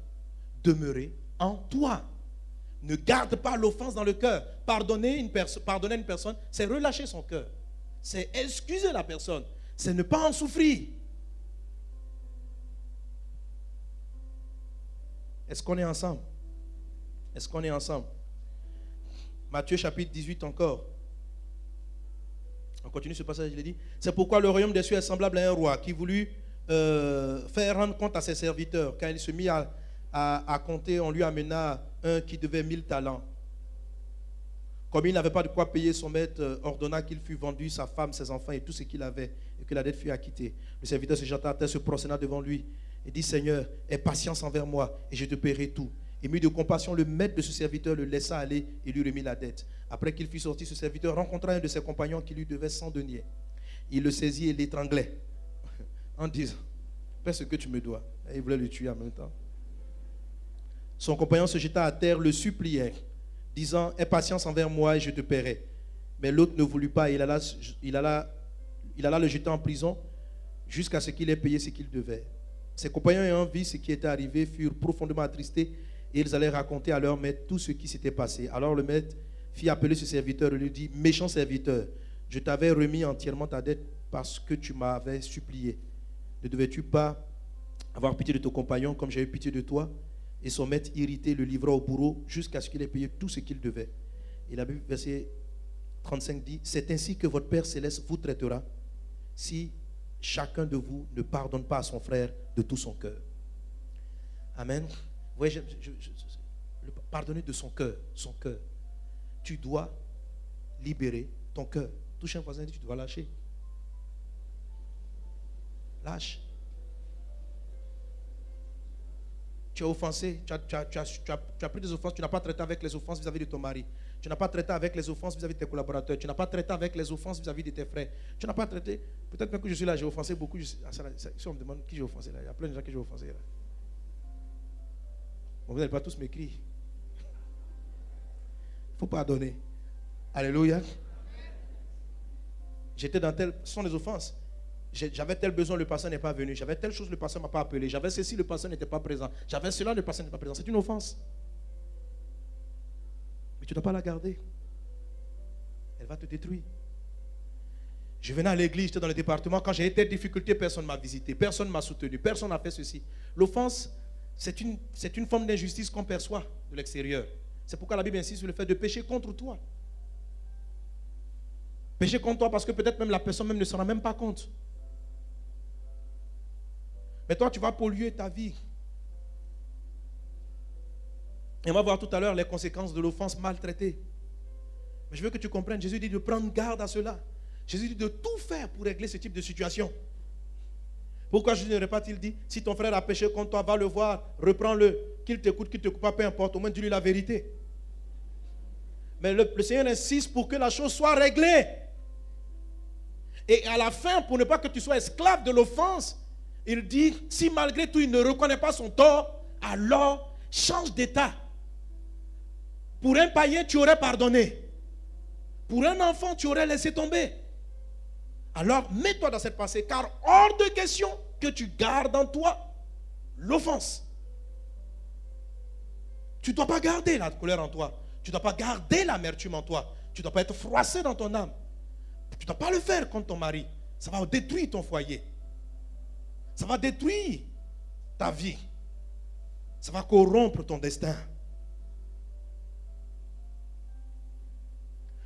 demeurer en toi. Ne garde pas l'offense dans le cœur. Pardonner une personne, c'est relâcher son cœur. C'est excuser la personne. C'est ne pas en souffrir. Est-ce qu'on est ensemble? Est-ce qu'on est ensemble? Matthieu chapitre 18 encore. On continue ce passage, il est dit. C'est pourquoi le royaume des cieux est semblable à un roi qui voulut faire rendre compte à ses serviteurs. Quand il se mit à compter, on lui amena un qui devait 1000 talents. Comme il n'avait pas de quoi payer, son maître ordonna qu'il fût vendu, sa femme, ses enfants et tout ce qu'il avait, et que la dette fût acquittée. Le serviteur se jeta à terre, se prosterna devant lui et dit, Seigneur, aie patience envers moi et je te paierai tout. Ému de compassion, le maître de ce serviteur le laissa aller et lui remit la dette. Après qu'il fut sorti, ce serviteur rencontra un de ses compagnons qui lui devait 100 deniers. Il le saisit et l'étranglait en disant, fais ce que tu me dois. Et il voulait le tuer en même temps. Son compagnon se jeta à terre, le suppliait, disant, aie patience envers moi et je te paierai. Mais l'autre ne voulut pas, il alla le jeter en prison jusqu'à ce qu'il ait payé ce qu'il devait. Ses compagnons ayant vu ce qui était arrivé furent profondément attristés et ils allaient raconter à leur maître tout ce qui s'était passé. Alors le maître fit appeler ce serviteur et lui dit, méchant serviteur, je t'avais remis entièrement ta dette parce que tu m'avais supplié. Ne devais-tu pas avoir pitié de ton compagnon comme j'ai eu pitié de toi? Et son maître irrité le livra au bourreau jusqu'à ce qu'il ait payé tout ce qu'il devait. Et la Bible, verset 35 dit, c'est ainsi que votre Père Céleste vous traitera si chacun de vous ne pardonne pas à son frère de tout son cœur. Amen. Vous voyez, pardonner de son cœur, son cœur. Tu dois libérer ton cœur. Touche un voisin et dis, tu dois lâcher. Lâche. Tu as offensé, tu as pris des offenses, tu n'as pas traité avec les offenses vis-à-vis de ton mari. Tu n'as pas traité avec les offenses vis-à-vis de tes collaborateurs. Tu n'as pas traité avec les offenses vis-à-vis de tes frères. Tu n'as pas traité, peut-être même que je suis là, j'ai offensé beaucoup. Si on me demande qui j'ai offensé là, il y a plein de gens que j'ai offensé là. Bon, vous n'allez pas tous m'écrire. Il faut pardonner. Alléluia. J'étais dans tel, ce sont les offenses. J'avais tel besoin, le pasteur n'est pas venu. J'avais telle chose, le pasteur ne m'a pas appelé. J'avais ceci, le pasteur n'était pas présent. J'avais cela, le pasteur n'était pas présent. C'est une offense. Mais tu ne dois pas la garder. Elle va te détruire. Je venais à l'église, j'étais dans le département. Quand j'ai été en difficulté, personne ne m'a visité. Personne ne m'a soutenu. Personne n'a fait ceci. L'offense, c'est une forme d'injustice qu'on perçoit de l'extérieur. C'est pourquoi la Bible insiste sur le fait de pécher contre toi. Pécher contre toi parce que peut-être même la personne même ne se rend même pas compte. Mais toi, tu vas polluer ta vie. Et on va voir tout à l'heure les conséquences de l'offense maltraitée. Mais je veux que tu comprennes, Jésus dit de prendre garde à cela. Jésus dit de tout faire pour régler ce type de situation. Pourquoi Jésus n'aurait pas dit, si ton frère a péché contre toi, va le voir, reprends-le, qu'il t'écoute, qu'il ne t'écoute pas, peu importe, au moins dis-lui la vérité. Mais le Seigneur insiste pour que la chose soit réglée. Et à la fin, pour ne pas que tu sois esclave de l'offense, il dit, si malgré tout il ne reconnaît pas son tort, alors change d'état. Pour un païen, tu aurais pardonné. Pour un enfant, tu aurais laissé tomber. Alors mets-toi dans cette pensée, car hors de question que tu gardes en toi l'offense. Tu ne dois pas garder la colère en toi. Tu ne dois pas garder l'amertume en toi. Tu ne dois pas être froissé dans ton âme. Tu ne dois pas le faire contre ton mari. Ça va détruire ton foyer. Ça va détruire ta vie. Ça va corrompre ton destin.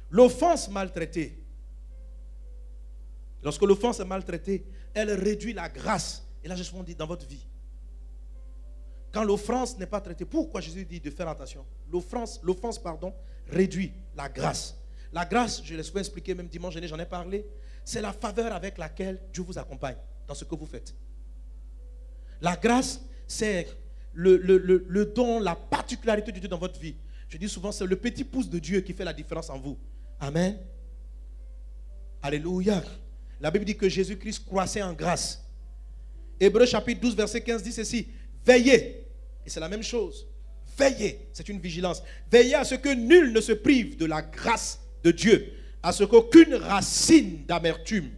L'offense maltraitée. Lorsque l'offense est maltraitée, elle réduit la grâce. Et là, je suis dit dans votre vie. Quand l'offense n'est pas traitée, pourquoi Jésus dit de faire attention? L'offense, réduit la grâce. La grâce, je l'ai souvent expliqué, même dimanche dernier, j'en ai parlé, c'est la faveur avec laquelle Dieu vous accompagne dans ce que vous faites. La grâce, c'est le don, la particularité de Dieu dans votre vie. Je dis souvent, c'est le petit pouce de Dieu qui fait la différence en vous. Amen. Alléluia. La Bible dit que Jésus-Christ croissait en grâce. Hébreux chapitre 12, verset 15 dit ceci. Veillez. Et c'est la même chose. Veillez. C'est une vigilance. Veillez à ce que nul ne se prive de la grâce de Dieu. À ce qu'aucune racine d'amertume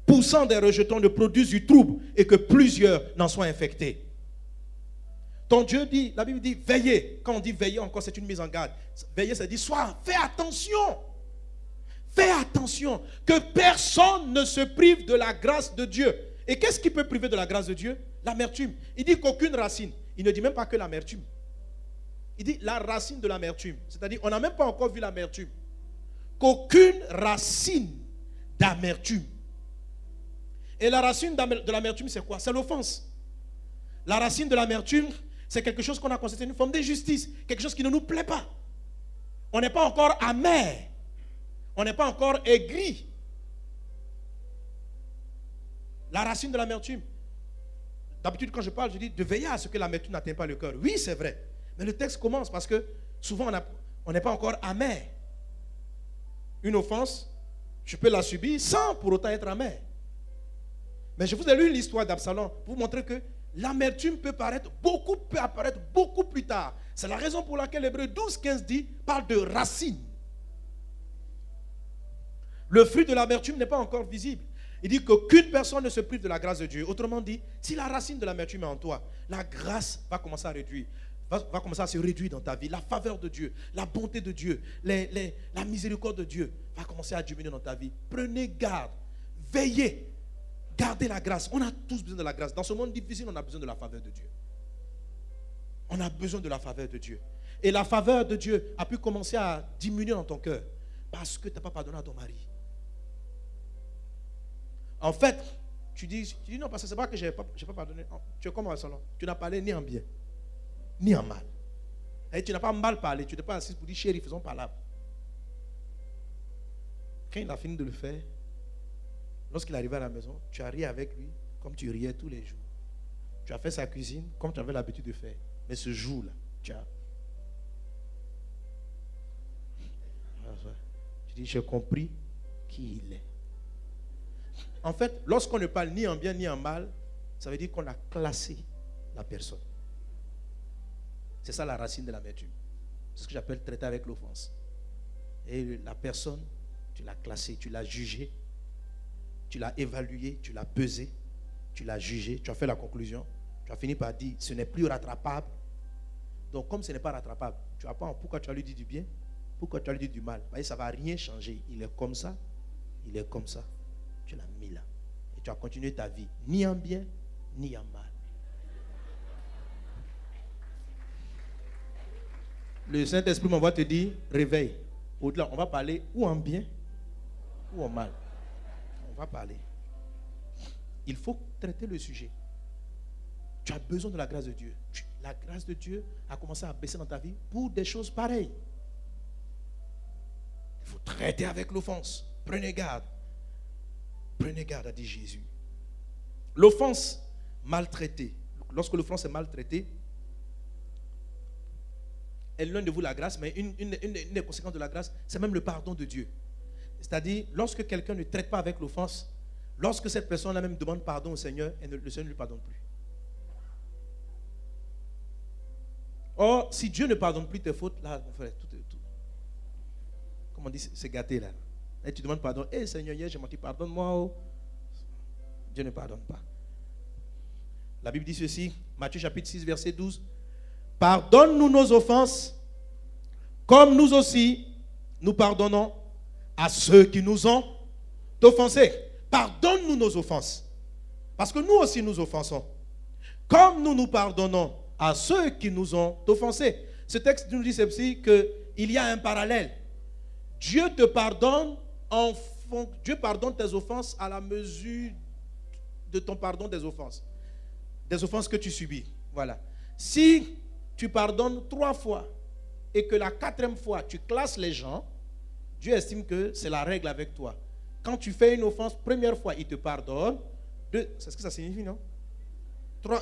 poussant des rejetons ne produise du trouble et que plusieurs n'en soient infectés. Ton Dieu dit, la Bible dit veillez. Quand on dit veillez encore, c'est une mise en garde. Veillez, ça dit fais attention. Fais attention que personne ne se prive de la grâce de Dieu. Et qu'est-ce qui peut priver de la grâce de Dieu? L'amertume. Il dit qu'aucune racine. Il ne dit même pas que l'amertume. Il dit la racine de l'amertume. C'est-à-dire, on n'a même pas encore vu l'amertume. Qu'aucune racine d'amertume. Et la racine de l'amertume, c'est quoi? C'est l'offense. La racine de l'amertume, c'est quelque chose qu'on a considéré une forme d'injustice. Quelque chose qui ne nous plaît pas. On n'est pas encore amer. On n'est pas encore aigri. La racine de l'amertume. D'habitude, quand je parle, je dis de veiller à ce que l'amertume n'atteigne pas le cœur. Oui, c'est vrai. Mais le texte commence parce que souvent, on n'est pas encore amer. Une offense, je peux la subir sans pour autant être amer. Mais je vous ai lu l'histoire d'Absalom pour vous montrer que l'amertume peut apparaître beaucoup plus tard. C'est la raison pour laquelle Hébreux 12, 15 parle de racine. Le fruit de l'amertume n'est pas encore visible. Il dit qu'aucune personne ne se prive de la grâce de Dieu. Autrement dit, si la racine de l'amertume est en toi, la grâce va commencer à réduire. Va commencer à se réduire dans ta vie. La faveur de Dieu, la bonté de Dieu, la miséricorde de Dieu va commencer à diminuer dans ta vie. Prenez garde. Veillez. Gardez la grâce. On a tous besoin de la grâce. Dans ce monde difficile, on a besoin de la faveur de Dieu. On a besoin de la faveur de Dieu. Et la faveur de Dieu a pu commencer à diminuer dans ton cœur parce que tu n'as pas pardonné à ton mari. En fait, tu dis non, parce que c'est pas que je n'ai pas pardonné. Tu es comme un salon. Tu n'as parlé ni en bien, ni en mal. Et tu n'as pas mal parlé. Tu n'es pas assis pour dire chérie, faisons palabre. Quand il a fini de le faire, lorsqu'il est arrivé à la maison, tu as ri avec lui comme tu riais tous les jours. Tu as fait sa cuisine comme tu avais l'habitude de faire. Mais ce jour-là, tu dis, j'ai compris qui il est. En fait, lorsqu'on ne parle ni en bien ni en mal, ça veut dire qu'on a classé la personne. C'est ça la racine de l'amertume. C'est ce que j'appelle traiter avec l'offense. Et la personne, tu l'as classée, tu l'as jugée, tu l'as évaluée, tu l'as pesée, tu l'as jugée, tu as fait la conclusion, tu as fini par dire ce n'est plus rattrapable. Donc comme ce n'est pas rattrapable, tu vas pas pourquoi tu as lui dit du bien, pourquoi tu as lui dit du mal. Vous voyez, ça ne va rien changer. Il est comme ça, il est comme ça. Tu l'as mis là. Et tu as continué ta vie, ni en bien, ni en mal. Le Saint-Esprit m'envoie te dire, réveille. Au-delà, on va parler ou en bien, ou en mal. On va parler. Il faut traiter le sujet. Tu as besoin de la grâce de Dieu. La grâce de Dieu a commencé à baisser dans ta vie pour des choses pareilles. Il faut traiter avec l'offense. Prenez garde. Prenez garde, a dit Jésus. L'offense maltraitée. Lorsque l'offense est maltraitée, elle éloigne de vous la grâce, mais une des conséquences de la grâce, c'est même le pardon de Dieu. C'est-à-dire, lorsque quelqu'un ne traite pas avec l'offense, lorsque cette personne-là même demande pardon au Seigneur, et le Seigneur ne lui pardonne plus. Or, si Dieu ne pardonne plus tes fautes, là, mon frère, tout. Comme on dit, c'est gâté là. Et tu demandes pardon. Hé Seigneur, hier j'ai menti, pardonne-moi. Oh. Dieu ne pardonne pas. La Bible dit ceci, Matthieu chapitre 6, verset 12. Pardonne-nous nos offenses, comme nous aussi, nous pardonnons à ceux qui nous ont offensés. Pardonne-nous nos offenses. Parce que nous aussi nous offensons. Comme nous nous pardonnons à ceux qui nous ont offensés. Ce texte nous dit ceci, qu'il y a un parallèle. Dieu te pardonne, Dieu pardonne tes offenses à la mesure de ton pardon des offenses. Des offenses que tu subis. Voilà. Si tu pardonnes 3 fois et que la 4e fois tu classes les gens, Dieu estime que c'est la règle avec toi. Quand tu fais une offense, première fois, il te pardonne. C'est ce que ça signifie, non?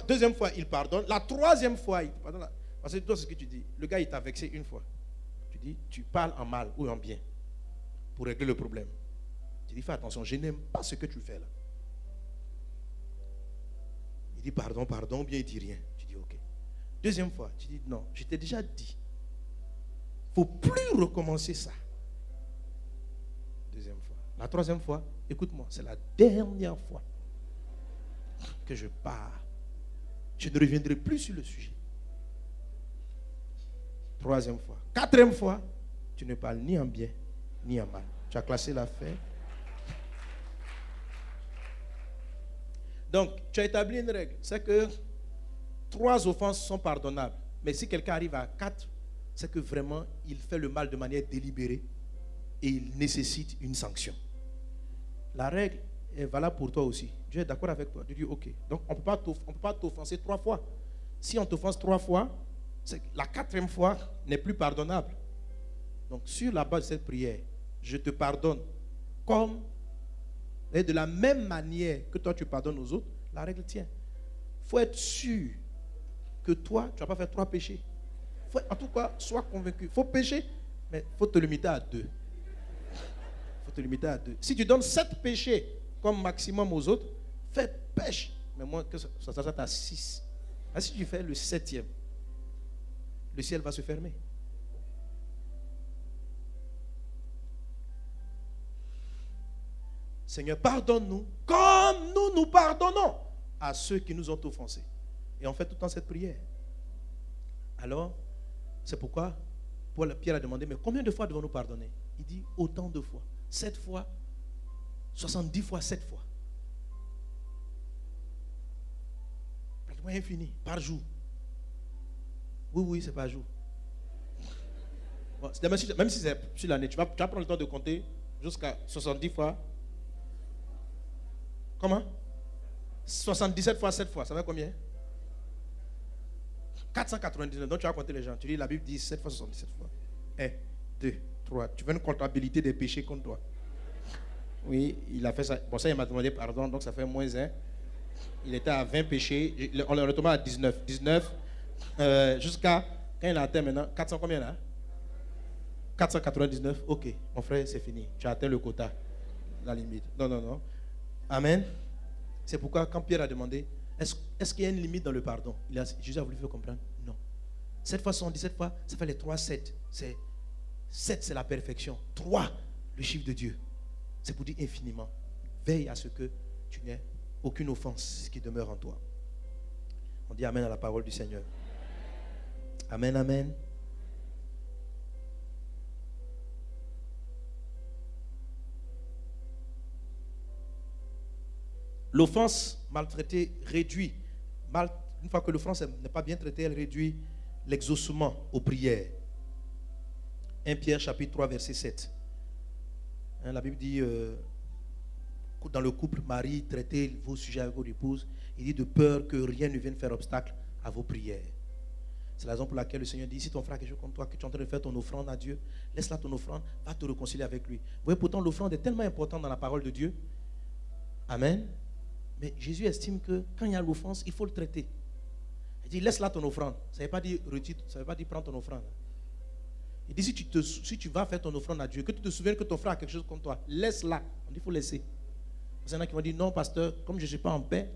Deuxième fois, il pardonne. La 3e fois, il te pardonne. Parce que toi, c'est ce que tu dis. Le gars, il t'a vexé une fois. Tu dis, tu parles en mal ou en bien pour régler le problème. Tu dis, fais attention, je n'aime pas ce que tu fais là. Il dit, pardon, ou bien il dit rien. Tu dis, ok. Deuxième fois, tu dis, non, je t'ai déjà dit. Il ne faut plus recommencer ça. Deuxième fois. La 3e fois, écoute-moi, c'est la dernière fois que je pars. Je ne reviendrai plus sur le sujet. 3e fois. 4e fois, tu ne parles ni en bien, ni en mal. Tu as classé l'affaire. Donc, tu as établi une règle. C'est que 3 offenses sont pardonnables. Mais si quelqu'un arrive à 4, c'est que vraiment, il fait le mal de manière délibérée et il nécessite une sanction. La règle est valable pour toi aussi. Dieu est d'accord avec toi. Tu dis, ok. Donc, on ne peut pas t'offenser 3 fois. Si on t'offense 3 fois, la 4e fois n'est plus pardonnable. Donc, sur la base de cette prière, je te pardonne comme, et de la même manière que toi tu pardonnes aux autres, la règle tient. Il faut être sûr que toi, tu ne vas pas faire 3 péchés. En tout cas, sois convaincu. Il faut pécher, mais il faut te limiter à 2. Faut te limiter à 2. Si tu donnes 7 péchés comme maximum aux autres, fais pêche. Mais moi, que ça s'arrête à 6. Ah, si tu fais le 7e, le ciel va se fermer. Seigneur, pardonne-nous comme nous pardonnons à ceux qui nous ont offensés. Et on fait tout le temps cette prière. Alors, c'est pourquoi Pierre a demandé, mais combien de fois devons-nous pardonner? Il dit, autant de fois. 7 fois, 70 fois, 7 fois. Pratiquement infini, par jour. Oui, c'est par jour. Bon, même si c'est sur l'année, tu vas prendre le temps de compter jusqu'à 70 fois. Comment? 77 fois 7 fois, ça fait combien? 499. Donc tu vas compter les gens. Tu dis, la Bible dit 7 fois 77 fois. 1, 2, 3. Tu veux une comptabilité des péchés contre toi. Oui, il a fait ça. Bon, ça, il m'a demandé pardon, donc ça fait moins 1. Il était à 20 péchés. On est retombé à 19. 19, jusqu'à, quand il a atteint maintenant, 400 combien là? 499. Ok, mon frère, c'est fini. Tu as atteint le quota. La limite. Non. Amen. C'est pourquoi quand Pierre a demandé, est-ce qu'il y a une limite dans le pardon? Jésus a voulu faire comprendre, non. 7 fois 77 fois, ça fait les 3 7. 7, c'est la perfection. 3, le chiffre de Dieu. C'est pour dire infiniment. Veille à ce que tu n'aies aucune offense qui demeure en toi. On dit amen à la parole du Seigneur. Amen, amen. L'offense maltraitée réduit. Une fois que l'offense n'est pas bien traitée, elle réduit l'exaucement aux prières. 1 Pierre chapitre 3 verset 7. La Bible dit, dans le couple, Marie, traitez vos sujets avec vos épouses. Il dit de peur que rien ne vienne faire obstacle à vos prières. C'est la raison pour laquelle le Seigneur dit, si ton frère a quelque chose contre toi, que tu es en train de faire ton offrande à Dieu, laisse-la ton offrande, va te réconcilier avec lui. Vous voyez, pourtant l'offrande est tellement importante dans la parole de Dieu. Amen. Mais Jésus estime que quand il y a l'offense, il faut le traiter. Il dit, laisse-la ton offrande. Ça ne veut pas dire retire, ça ne veut pas dire prends ton offrande. Il dit, si tu vas faire ton offrande à Dieu, que tu te souviennes que ton frère a quelque chose contre toi, laisse-la. On dit, il faut laisser. Il y en a qui vont dire, non, pasteur, comme je ne suis pas en paix,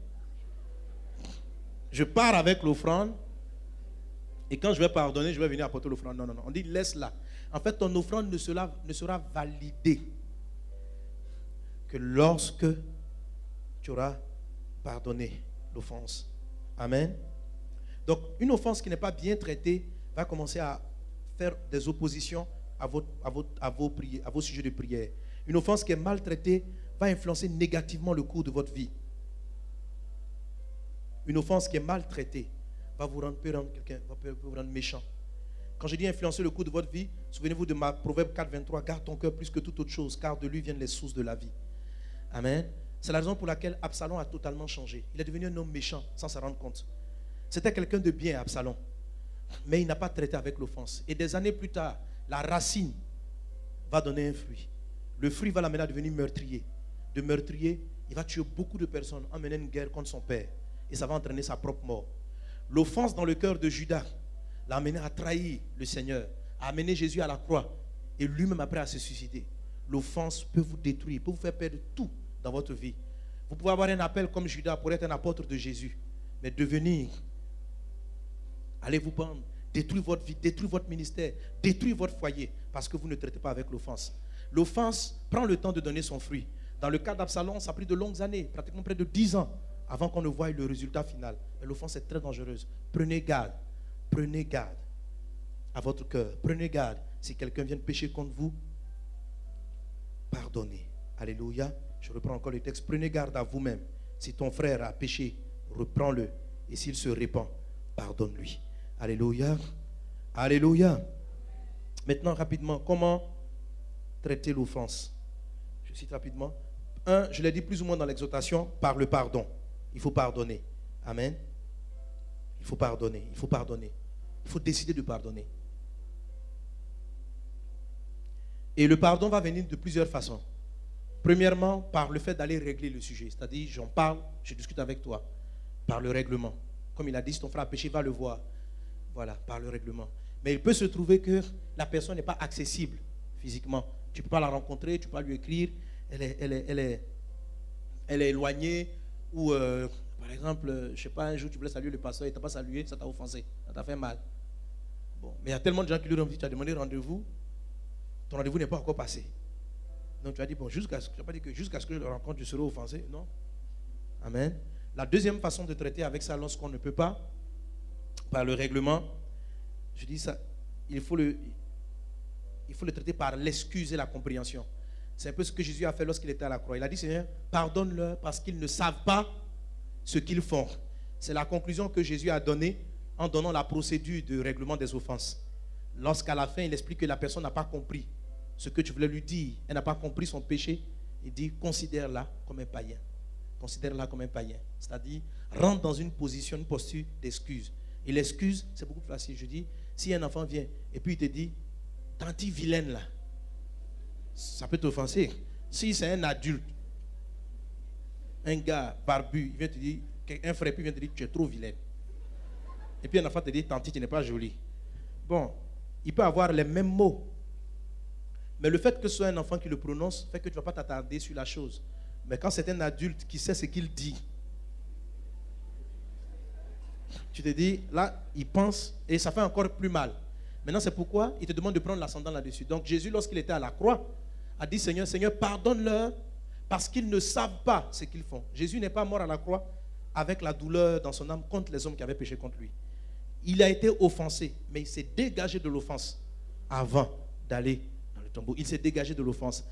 je pars avec l'offrande, et quand je vais pardonner, je vais venir apporter l'offrande. Non. On dit, laisse-la. En fait, ton offrande ne sera validée que lorsque tu auras pardonné l'offense. Amen. Donc, une offense qui n'est pas bien traitée va commencer à faire des oppositions à vos sujets de prière. Une offense qui est mal traitée va influencer négativement le cours de votre vie. Une offense qui est mal traitée peut vous rendre méchant. Quand je dis influencer le cours de votre vie, souvenez-vous de ma Proverbe 4, 23, garde ton cœur plus que toute autre chose, car de lui viennent les sources de la vie. Amen. C'est la raison pour laquelle Absalom a totalement changé. Il est devenu un homme méchant sans s'en rendre compte. C'était quelqu'un de bien, Absalom, mais il n'a pas traité avec l'offense. Et des années plus tard, la racine va donner un fruit. Le fruit va l'amener à devenir meurtrier. De meurtrier, il va tuer beaucoup de personnes en menant une guerre contre son père. Et ça va entraîner sa propre mort. L'offense dans le cœur de Judas l'a amené à trahir le Seigneur, à amener Jésus à la croix et lui-même après à se suicider. L'offense peut vous détruire, peut vous faire perdre tout dans votre vie. Vous pouvez avoir un appel comme Judas pour être un apôtre de Jésus, mais devenir, allez vous prendre, détruire votre vie, détruire votre ministère, détruire votre foyer parce que vous ne traitez pas avec l'offense. L'offense prend le temps de donner son fruit. Dans le cas d'Absalom, ça a pris de longues années, pratiquement près de 10 ans, avant qu'on ne voie le résultat final. Mais l'offense est très dangereuse. Prenez garde à votre cœur. Prenez garde. Si quelqu'un vient de pécher contre vous, pardonnez. Alléluia. Je reprends encore le texte. Prenez garde à vous-même. Si ton frère a péché, reprends-le. Et s'il se répand, pardonne-lui. Alléluia. Alléluia. Maintenant, rapidement, comment traiter l'offense? Je cite rapidement. Je l'ai dit plus ou moins dans l'exhortation, par le pardon. Il faut pardonner. Amen. Il faut pardonner. Il faut pardonner. Il faut décider de pardonner. Et le pardon va venir de plusieurs façons. Premièrement, par le fait d'aller régler le sujet. C'est-à-dire, j'en parle, je discute avec toi. Par le règlement. Comme il a dit, si ton frère a péché, va le voir. Voilà, par le règlement. Mais il peut se trouver que la personne n'est pas accessible physiquement. Tu ne peux pas la rencontrer, tu ne peux pas lui écrire. Elle est éloignée. Ou, par exemple, je ne sais pas, un jour tu voulais saluer le pasteur, il ne t'a pas salué, ça t'a offensé, ça t'a fait mal. Bon, mais il y a tellement de gens qui lui ont dit, tu as demandé rendez-vous, ton rendez-vous n'est pas encore passé. Donc tu as dit, bon, jusqu'à ce que je le rencontre, je serai offensé. Non. Amen. La deuxième façon de traiter avec ça, lorsqu'on ne peut pas, par le règlement, je dis ça, il faut le traiter par l'excuse et la compréhension. C'est un peu ce que Jésus a fait lorsqu'il était à la croix. Il a dit, Seigneur, pardonne-leur parce qu'ils ne savent pas ce qu'ils font. C'est la conclusion que Jésus a donnée en donnant la procédure de règlement des offenses. Lorsqu'à la fin, il explique que la personne n'a pas compris ce que tu voulais lui dire, elle n'a pas compris son péché, il dit, considère-la comme un païen. Considère-la comme un païen. C'est-à-dire, rentre dans une position, une posture d'excuse. Et l'excuse, c'est beaucoup plus facile. Je dis, si un enfant vient et puis il te dit, tanti vilaine là, ça peut t'offenser. Si c'est un adulte, un gars barbu, il vient te dire, un frère, puis il vient te dire, tu es trop vilaine. Et puis un enfant te dit, tanti, tu n'es pas jolie. Bon, il peut avoir les mêmes mots. Mais le fait que ce soit un enfant qui le prononce fait que tu ne vas pas t'attarder sur la chose. Mais quand c'est un adulte qui sait ce qu'il dit, tu te dis, là, il pense et ça fait encore plus mal. Maintenant, c'est pourquoi il te demande de prendre l'ascendant là-dessus. Donc Jésus, lorsqu'il était à la croix, a dit, Seigneur, pardonne-leur parce qu'ils ne savent pas ce qu'ils font. Jésus n'est pas mort à la croix avec la douleur dans son âme contre les hommes qui avaient péché contre lui. Il a été offensé, mais il s'est dégagé de l'offense avant d'aller dans le tombeau. Il s'est dégagé de l'offense.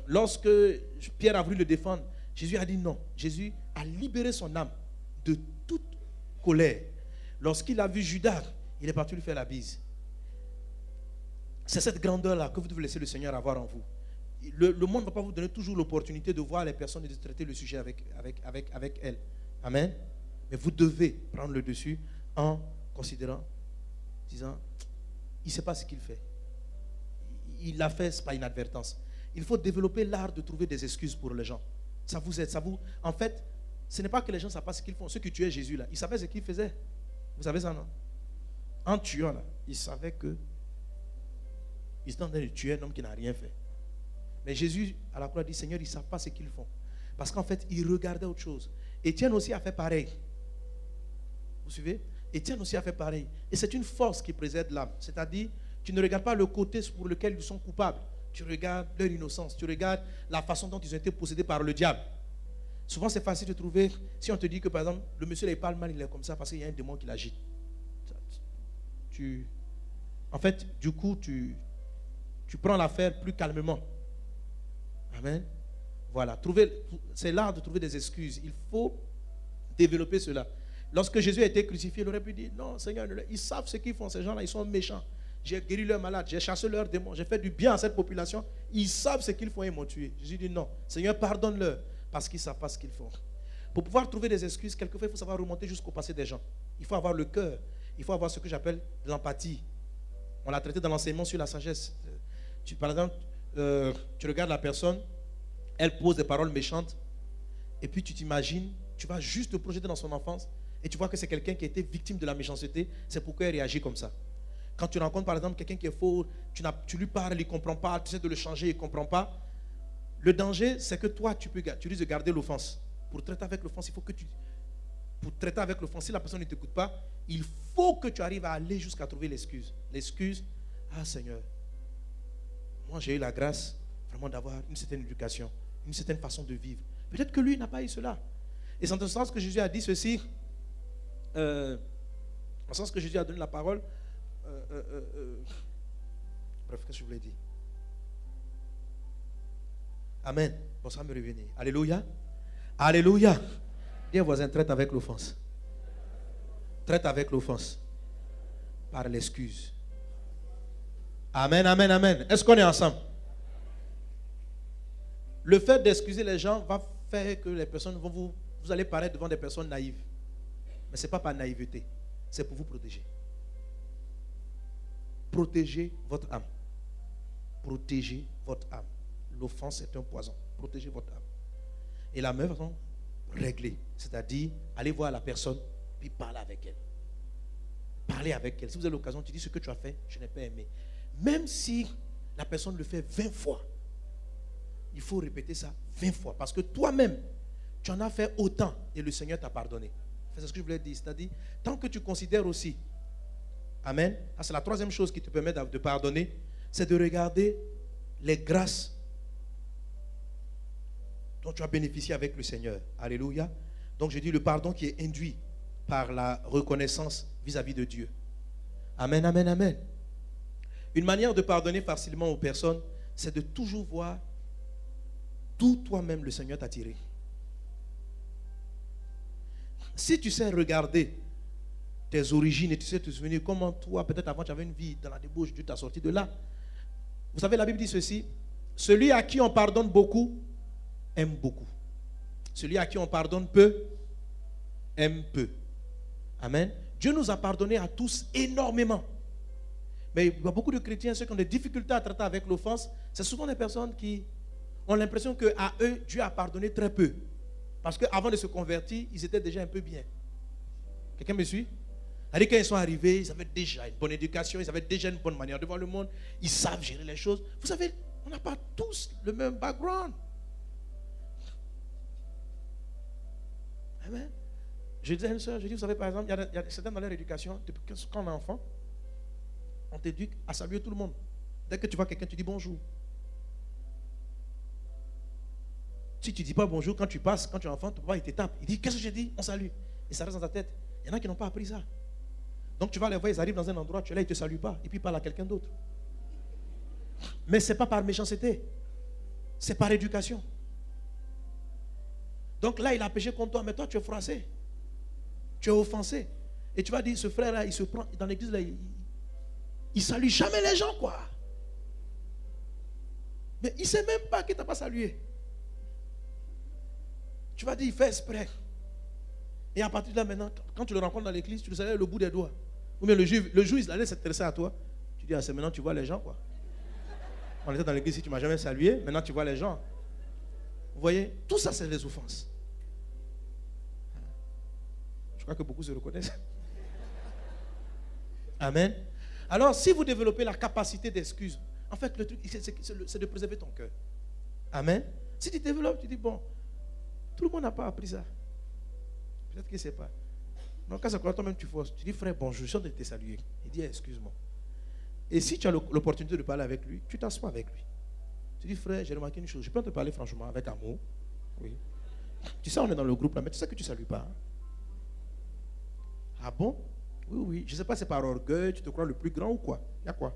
Lorsque Pierre a voulu le défendre, Jésus a dit non. Jésus a libéré son âme de toute colère. Lorsqu'il a vu Judas, il est parti lui faire la bise. C'est cette grandeur-là que vous devez laisser le Seigneur avoir en vous. Le monde ne va pas vous donner toujours l'opportunité de voir les personnes et de traiter le sujet avec elles. Amen. Mais vous devez prendre le dessus en considérant, disant, il ne sait pas ce qu'il fait. Il l'a fait, ce n'est pas inadvertance. Il faut développer l'art de trouver des excuses pour les gens. Ça vous aide, En fait, ce n'est pas que les gens ne savent pas ce qu'ils font. Ceux qui tuaient Jésus, là, ils savaient ce qu'ils faisaient. Vous savez ça, non? En tuant, là, ils savaient que ils étaient en train de tuer un homme qui n'a rien fait. Mais Jésus, à la croix, dit, Seigneur, ils ne savent pas ce qu'ils font. Parce qu'en fait, ils regardaient autre chose. Étienne aussi a fait pareil. Vous suivez? Étienne aussi a fait pareil. Et c'est une force qui précède l'âme. C'est-à-dire, tu ne regardes pas le côté pour lequel ils sont coupables. Tu regardes leur innocence. Tu regardes la façon dont ils ont été possédés par le diable. Souvent, c'est facile de trouver, si on te dit que, par exemple, le monsieur, il parle mal, il est comme ça parce qu'il y a un démon qui l'agite. En fait, du coup, tu prends l'affaire plus calmement. Amen. Voilà. C'est l'art de trouver des excuses. Il faut développer cela. Lorsque Jésus a été crucifié, il aurait pu dire, non, Seigneur, ils savent ce qu'ils font. Ces gens-là, ils sont méchants. J'ai guéri leurs malades, j'ai chassé leurs démons, j'ai fait du bien à cette population. Ils savent ce qu'ils font et ils m'ont tué. Jésus dit, non, Seigneur, pardonne-leur parce qu'ils ne savent pas ce qu'ils font. Pour pouvoir trouver des excuses, quelquefois, il faut savoir remonter jusqu'au passé des gens. Il faut avoir le cœur. Il faut avoir ce que j'appelle de l'empathie. On l'a traité dans l'enseignement sur la sagesse. Par exemple, tu regardes la personne, elle pose des paroles méchantes, et puis tu t'imagines, tu vas juste te projeter dans son enfance, et tu vois que c'est quelqu'un qui a été victime de la méchanceté, c'est pourquoi elle réagit comme ça. Quand tu rencontres par exemple quelqu'un qui est faux, tu lui parles, il ne comprend pas, tu essaies de le changer, il ne comprend pas. Le danger, c'est que toi, tu risques de garder l'offense. Pour traiter avec l'offense, pour traiter avec l'offense, si la personne ne t'écoute pas, il faut que tu arrives à aller jusqu'à trouver l'excuse. L'excuse, ah Seigneur, moi j'ai eu la grâce vraiment d'avoir une certaine éducation, une certaine façon de vivre. Peut-être que lui n'a pas eu cela. Et c'est en ce sens que Jésus a dit ceci, en ce sens que Jésus a donné la parole, bref, qu'est-ce que je voulais dire? Amen. Bon, ça va me revenir. Alléluia. Alléluia. Dis à voisin, traite avec l'offense. Traite avec l'offense. Par l'excuse. Amen, amen, amen. Est-ce qu'on est ensemble? Le fait d'excuser les gens va faire que les personnes vont vous allez paraître devant des personnes naïves. Mais ce n'est pas par naïveté. C'est pour vous protéger. Protégez votre âme. Protégez votre âme. L'offense est un poison. Protégez votre âme. Et la meilleure façon, régler. C'est-à-dire, aller voir la personne, puis parler avec elle. Parler avec elle. Si vous avez l'occasion, tu dis ce que tu as fait, je n'ai pas aimé. Même si la personne le fait 20 fois, il faut répéter ça 20 fois. Parce que toi-même, tu en as fait autant et le Seigneur t'a pardonné. C'est ce que je voulais dire. C'est-à-dire, tant que tu considères aussi, amen, c'est la troisième chose qui te permet de pardonner, c'est de regarder les grâces dont tu as bénéficié avec le Seigneur. Alléluia. Donc je dis le pardon qui est induit par la reconnaissance vis-à-vis de Dieu. Amen, amen, amen. Une manière de pardonner facilement aux personnes, c'est de toujours voir d'où toi-même le Seigneur t'a tiré. Si tu sais regarder tes origines et tu sais te souvenir comment toi, peut-être avant tu avais une vie dans la débauche, Dieu t'a sorti de là. Vous savez, la Bible dit ceci, celui à qui on pardonne beaucoup, aime beaucoup. Celui à qui on pardonne peu, aime peu. Amen. Dieu nous a pardonné à tous énormément. Mais il y a beaucoup de chrétiens, ceux qui ont des difficultés à traiter avec l'offense, c'est souvent des personnes qui ont l'impression qu'à eux, Dieu a pardonné très peu. Parce qu'avant de se convertir, ils étaient déjà un peu bien. Quelqu'un me suit? C'est-à-dire quand ils sont arrivés, ils avaient déjà une bonne éducation, ils avaient déjà une bonne manière de voir le monde, ils savent gérer les choses. Vous savez, on n'a pas tous le même background. Amen. Je disais à une soeur, je dis, vous savez, par exemple, il y a certains dans leur éducation, depuis quand on est enfant, on t'éduque à saluer tout le monde. Dès que tu vois quelqu'un, tu dis bonjour. Si tu ne dis pas bonjour quand tu passes, quand tu es enfant, ton papa il te tape. Il dit, qu'est-ce que j'ai dit? On salue. Et ça reste dans ta tête. Il y en a qui n'ont pas appris ça. Donc tu vas les voir, ils arrivent dans un endroit, tu es là, ils ne te saluent pas. Et puis ils parlent à quelqu'un d'autre. Mais ce n'est pas par méchanceté. C'est par éducation. Donc là, il a péché contre toi, mais toi, tu es froissé. Tu es offensé. Et tu vas dire, ce frère-là, il se prend, dans l'église, là, il salue jamais les gens, quoi. Mais il ne sait même pas qu'il ne t'a pas salué. Tu vas dire, il fait exprès. Et à partir de là, maintenant, quand tu le rencontres dans l'église, tu le salues le bout des doigts. Ou bien le jour, il allait s'intéresser à toi. Tu dis, ah, c'est maintenant tu vois les gens, quoi. On était dans l'église, si tu ne m'as jamais salué, maintenant tu vois les gens. Vous voyez, tout ça, c'est les offenses. Je crois que beaucoup se reconnaissent. Amen. Alors, si vous développez la capacité d'excuse, en fait, le truc, c'est de préserver ton cœur. Amen. Si tu développes, tu dis, bon, tout le monde n'a pas appris ça. Peut-être qu'il ne sait pas. Donc, quand c'est quoi, toi-même, tu forces. Tu dis, frère, bonjour, je suis en train de te saluer. Il dit, excuse-moi. Et si tu as l'opportunité de parler avec lui, tu t'assois avec lui. Tu dis, frère, j'ai remarqué une chose. Je peux te parler franchement, avec amour. Oui. Tu sais, on est dans le groupe là, mais tu sais que tu ne salues pas. Hein? Ah bon? Oui, oui. Je ne sais pas, c'est par orgueil, tu te crois le plus grand ou quoi? Il y a quoi?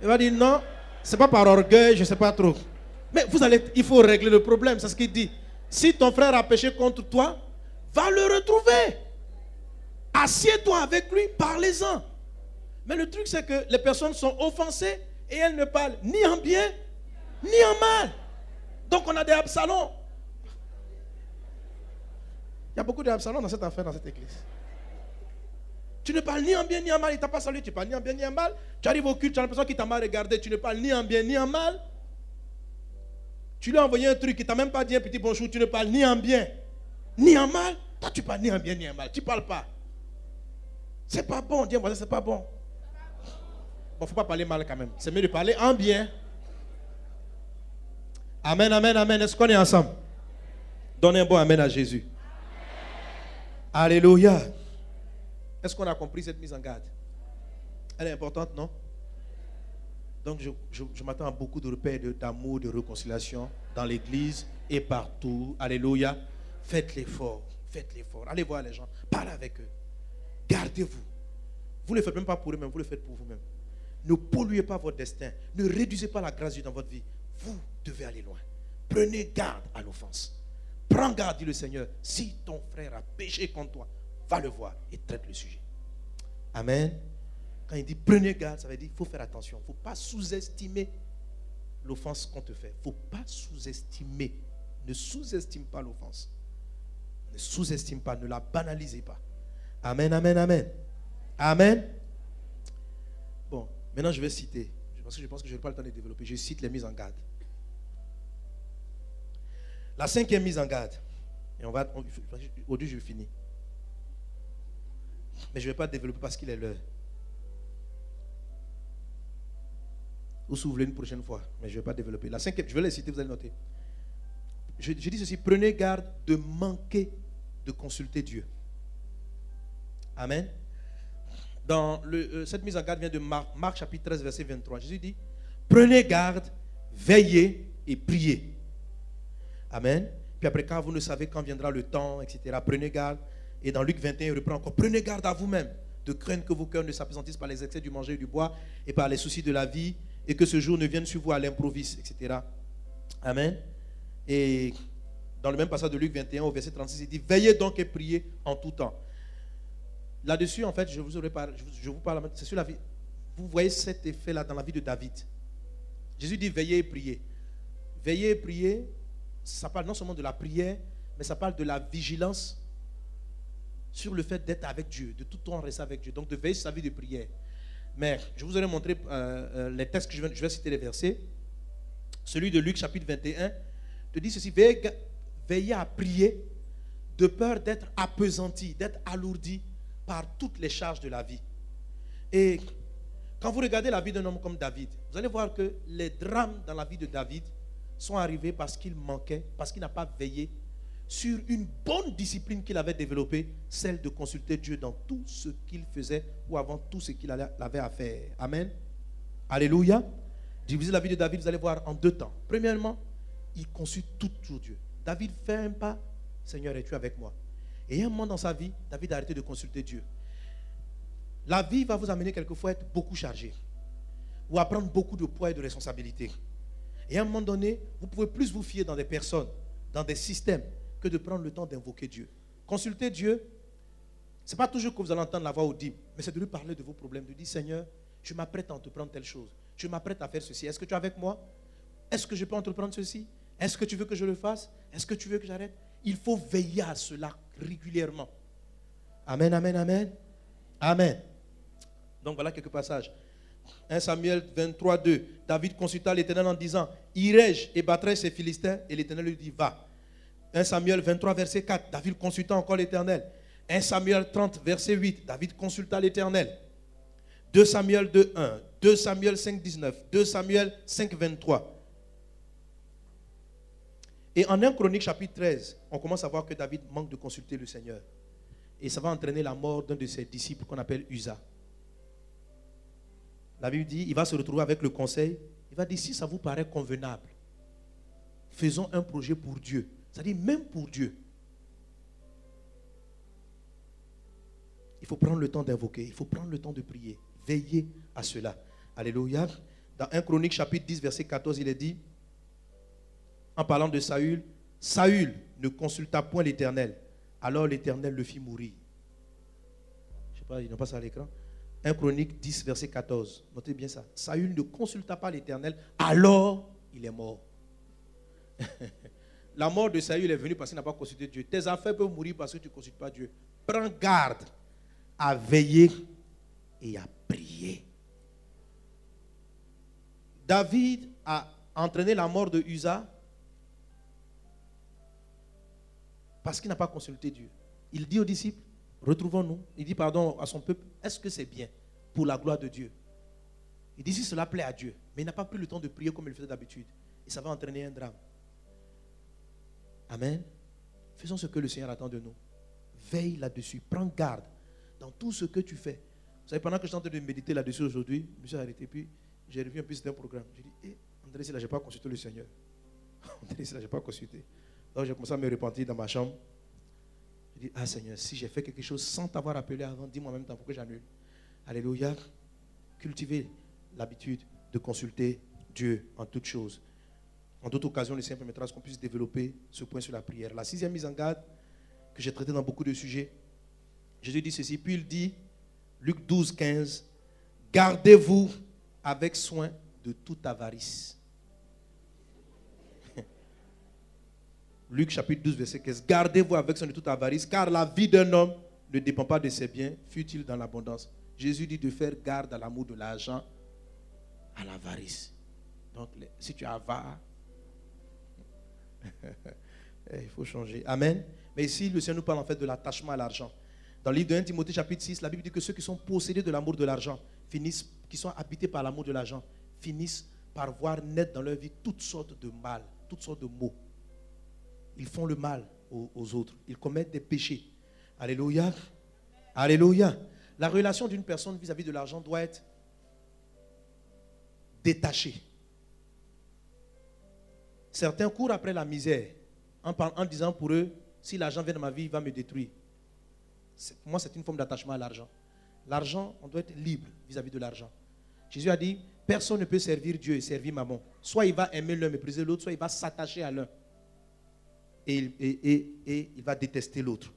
Il va dire non, c'est pas par orgueil, je ne sais pas trop. Mais il faut régler le problème, c'est ce qu'il dit. Si ton frère a péché contre toi, va le retrouver. Assieds-toi avec lui, parlez-en. Mais le truc, c'est que les personnes sont offensées et elles ne parlent ni en bien, ni en mal. Donc on a des Absalons. Il y a beaucoup d'Absalons dans cette affaire, dans cette église. Tu ne parles ni en bien ni en mal, il ne t'a pas salué, tu parles ni en bien ni en mal. Tu arrives au culte, tu as l'impression qu'il t'a mal regardé, tu ne parles ni en bien ni en mal. Tu lui as envoyé un truc, il ne t'a même pas dit un petit bonjour, tu ne parles ni en bien ni en mal. Toi, tu parles ni en bien ni en mal, tu ne parles pas. C'est pas bon, dis-moi, c'est pas bon. Bon, il ne faut pas parler mal quand même. C'est mieux de parler en bien. Amen, amen, amen. Est-ce qu'on est ensemble? Donnez un bon amen à Jésus. Alléluia. Est-ce qu'on a compris cette mise en garde? Elle est importante, non? Donc je m'attends à beaucoup de repères d'amour, de réconciliation dans l'église et partout. Alléluia. Faites l'effort. Faites l'effort. Allez voir les gens. Parlez avec eux. Gardez-vous. Vous ne le faites même pas pour eux-mêmes, vous le faites pour vous-même. Ne polluez pas votre destin. Ne réduisez pas la grâce de Dieu dans votre vie. Vous devez aller loin. Prenez garde à l'offense. Prends garde, dit le Seigneur. Si ton frère a péché contre toi, va le voir et traite le sujet. Amen. Quand il dit prenez garde, ça veut dire qu'il faut faire attention. Il ne faut pas sous-estimer l'offense qu'on te fait. Il ne faut pas sous-estimer. Ne sous-estime pas l'offense. Ne sous-estime pas, ne la banalisez pas. Amen, amen, amen. Amen. Bon, maintenant je vais citer. Parce que je pense que je n'ai pas le temps de développer. Je cite les mises en garde. La 5e mise en garde. Et aujourd'hui je finis. Mais je ne vais pas développer parce qu'il est l'heure. Ou si vous voulez une prochaine fois. Mais je ne vais pas développer. La 5e, je vais les citer, vous allez noter. Je dis ceci, prenez garde de manquer de consulter Dieu. Amen. Dans cette mise en garde vient de Marc chapitre 13, verset 23. Jésus dit, prenez garde, veillez et priez. Amen. Puis après, quand vous ne savez quand viendra le temps, etc., prenez garde. Et dans Luc 21, il reprend encore, prenez garde à vous-même, de craindre que vos cœurs ne s'apesantissent par les excès du manger et du bois et par les soucis de la vie, et que ce jour ne vienne sur vous à l'improviste, etc. Amen. Et dans le même passage de Luc 21, au verset 36, il dit, veillez donc et priez en tout temps. Là-dessus, en fait, je vous parle, c'est sur la vie. Vous voyez cet effet-là dans la vie de David. Jésus dit, veillez et priez. Veillez et priez, ça parle non seulement de la prière, mais ça parle de la vigilance sur le fait d'être avec Dieu, de tout le temps rester avec Dieu. Donc de veiller sur sa vie de prière. Mais je vous aurais montré les textes que je vais citer les versets. Celui de Luc chapitre 21 te dit ceci, veillez à prier de peur d'être appesanti, d'être alourdi par toutes les charges de la vie. Et quand vous regardez la vie d'un homme comme David, vous allez voir que les drames dans la vie de David sont arrivés parce qu'il manquait, parce qu'il n'a pas veillé sur une bonne discipline qu'il avait développée, celle de consulter Dieu dans tout ce qu'il faisait ou avant tout ce qu'il avait à faire. Amen. Alléluia. Divisez la vie de David, vous allez voir en 2 temps. Premièrement, il consulte toujours Dieu. David fait un pas, Seigneur, es-tu avec moi? Et un moment dans sa vie, David a arrêté de consulter Dieu. La vie va vous amener quelquefois à être beaucoup chargé ou à prendre beaucoup de poids et de responsabilité. Et à un moment donné, vous pouvez plus vous fier dans des personnes, dans des systèmes, que de prendre le temps d'invoquer Dieu. Consulter Dieu, ce n'est pas toujours que vous allez entendre la voix audible, mais c'est de lui parler de vos problèmes, de dire, Seigneur, je m'apprête à entreprendre telle chose, je m'apprête à faire ceci, est-ce que tu es avec moi? Est-ce que je peux entreprendre ceci? Est-ce que tu veux que je le fasse? Est-ce que tu veux que j'arrête? Il faut veiller à cela régulièrement. Amen, amen, amen. Amen. Donc voilà quelques passages. 1 Samuel 23, 2. David consulta l'Éternel en disant, irai-je et battrai ces Philistins? Et l'Éternel lui dit, va. 1 Samuel 23, verset 4. David consulta encore l'Éternel. 1 Samuel 30, verset 8. David consulta l'Éternel. 2 Samuel 2, 1. 2 Samuel 5, 19. 2 Samuel 5, 23. Et en 1 Chronique chapitre 13, on commence à voir que David manque de consulter le Seigneur. Et ça va entraîner la mort d'un de ses disciples qu'on appelle Uza. La Bible dit, il va se retrouver avec le conseil. Il va dire, si ça vous paraît convenable, Faisons un projet pour Dieu. C'est-à-dire même pour Dieu. Il faut prendre le temps d'invoquer. Il faut prendre le temps de prier. Veillez à cela. Alléluia. Dans 1 Chronique chapitre 10 verset 14, il est dit, en parlant de Saül, Saül ne consulta point l'Éternel. Alors l'Éternel le fit mourir. Je ne sais pas, ils n'ont pas ça à l'écran. 1 Chronique 10 verset 14. Notez bien ça. Saül ne consulta pas l'Éternel. Alors il est mort. La mort de Saül est venue parce qu'il n'a pas consulté Dieu. Tes affaires peuvent mourir parce que tu ne consultes pas Dieu. Prends garde à veiller et à prier. David a entraîné la mort de Uza parce qu'il n'a pas consulté Dieu. Il dit aux disciples, retrouvons-nous. Il dit pardon à son peuple, est-ce que c'est bien pour la gloire de Dieu? Il dit si cela plaît à Dieu, mais il n'a pas pris le temps de prier comme il le faisait d'habitude. Et ça va entraîner un drame. Amen. Faisons ce que le Seigneur attend de nous. Veille là-dessus, prends garde dans tout ce que tu fais. Vous savez, pendant que je suis en train de méditer là-dessus aujourd'hui, je me suis arrêté, puis j'ai revu un peu c'était un programme. J'ai dit, André, c'est là, je n'ai pas consulté le Seigneur. André, c'est là, je n'ai pas consulté. Donc j'ai commencé à me repentir dans ma chambre. J'ai dit, ah Seigneur, si j'ai fait quelque chose sans t'avoir appelé avant, dis-moi en même temps pour que j'annule. Alléluia. Cultivez l'habitude de consulter Dieu en toutes choses. En d'autres occasions, le Seigneur permettra qu'on puisse développer ce point sur la prière. La sixième mise en garde que j'ai traitée dans beaucoup de sujets, Jésus dit ceci, puis il dit, Luc 12, 15, gardez-vous avec soin de toute avarice. Luc chapitre 12, verset 15, gardez-vous avec soin de toute avarice, car la vie d'un homme ne dépend pas de ses biens, fût-il dans l'abondance. Jésus dit de faire garde à l'amour de l'argent, à l'avarice. Donc, si tu es avare, il faut changer. Amen. Mais ici, le Seigneur nous parle en fait de l'attachement à l'argent. Dans le livre de 1 Timothée chapitre 6, la Bible dit que ceux qui sont possédés de l'amour de l'argent, qui sont habités par l'amour de l'argent, finissent par voir naître dans leur vie toutes sortes de mal, toutes sortes de maux. Ils font le mal aux autres. Ils commettent des péchés. Alléluia. Alléluia. La relation d'une personne vis-à-vis de l'argent doit être détachée. Certains courent après la misère en disant pour eux, si l'argent vient dans ma vie, il va me détruire. Pour moi, c'est une forme d'attachement à l'argent. L'argent, on doit être libre vis-à-vis de l'argent. Jésus a dit, personne ne peut servir Dieu et servir Mammon. Soit il va aimer l'un, mépriser l'autre, soit il va s'attacher à l'un. Et il va détester l'autre.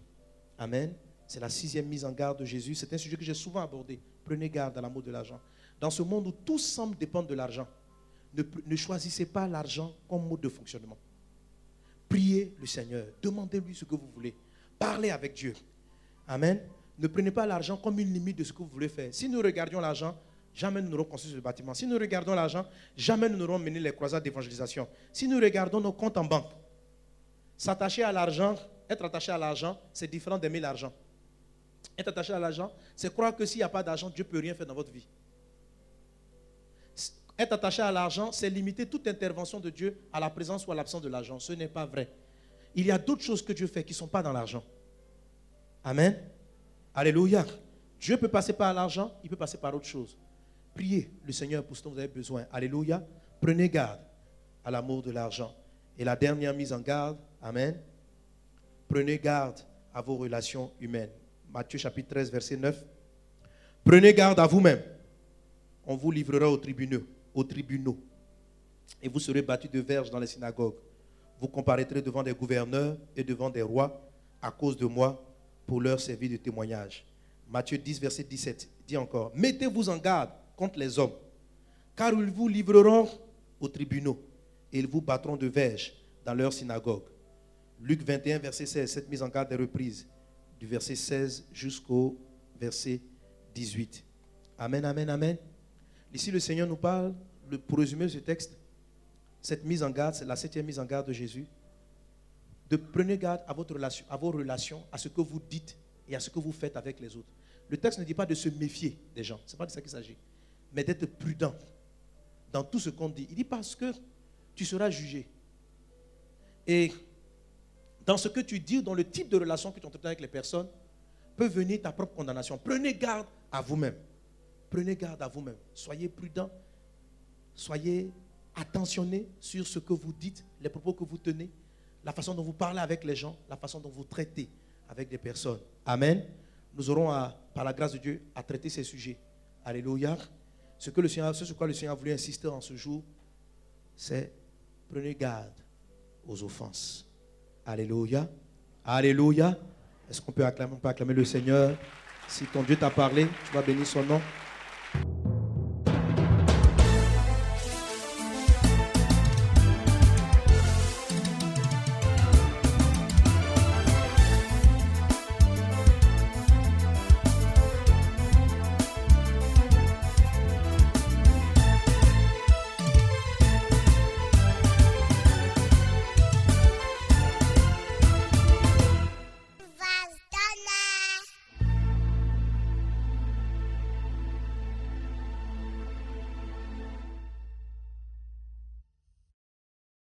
Amen. C'est la sixième mise en garde de Jésus. C'est un sujet que j'ai souvent abordé. Prenez garde à l'amour de l'argent. Dans ce monde où tout semble dépendre de l'argent, ne choisissez pas l'argent comme mode de fonctionnement. Priez le Seigneur. Demandez-lui ce que vous voulez. Parlez avec Dieu. Amen. Ne prenez pas l'argent comme une limite de ce que vous voulez faire. Si nous regardions l'argent, jamais nous n'aurons construit ce bâtiment. Si nous regardons l'argent, jamais nous n'aurons mené les croisades d'évangélisation. Si nous regardons nos comptes en banque, s'attacher à l'argent, être attaché à l'argent, c'est différent d'aimer l'argent. Être attaché à l'argent, c'est croire que s'il n'y a pas d'argent, Dieu ne peut rien faire dans votre vie. Être attaché à l'argent, c'est limiter toute intervention de Dieu à la présence ou à l'absence de l'argent. Ce n'est pas vrai. Il y a d'autres choses que Dieu fait qui ne sont pas dans l'argent. Amen. Alléluia. Dieu peut passer par l'argent, il peut passer par autre chose. Priez le Seigneur pour ce dont vous avez besoin. Alléluia. Prenez garde à l'amour de l'argent. Et la dernière mise en garde, amen. Prenez garde à vos relations humaines. Matthieu chapitre 13, verset 9. Prenez garde à vous-même. On vous livrera aux tribunaux. Et vous serez battus de verges dans les synagogues. Vous comparaîtrez devant des gouverneurs et devant des rois à cause de moi pour leur servir de témoignage. Matthieu 10, verset 17 dit encore, mettez-vous en garde contre les hommes, car ils vous livreront aux tribunaux et ils vous battront de verges dans leurs synagogues. Luc 21, verset 16, cette mise en garde est reprise du verset 16 jusqu'au verset 18. Amen, amen, amen. Ici, le Seigneur nous parle, pour résumer ce texte, cette mise en garde, c'est la septième mise en garde de Jésus, de prenez garde à vos relations, à ce que vous dites et à ce que vous faites avec les autres. Le texte ne dit pas de se méfier des gens, ce n'est pas de ça qu'il s'agit, mais d'être prudent dans tout ce qu'on dit. Il dit parce que tu seras jugé. Et dans ce que tu dis, dans le type de relation que tu entretiens avec les personnes, peut venir ta propre condamnation. Prenez garde à vous-même. Prenez garde à vous-même. Soyez prudent. Soyez attentionner sur ce que vous dites, les propos que vous tenez, la façon dont vous parlez avec les gens, la façon dont vous traitez avec des personnes. Amen. Nous aurons, par la grâce de Dieu, à traiter ces sujets. Alléluia. Ce sur quoi le Seigneur a voulu insister en ce jour, c'est prenez garde aux offenses. Alléluia. Alléluia. Est-ce qu'on peut acclamer le Seigneur? Si ton Dieu t'a parlé, tu vas bénir son nom.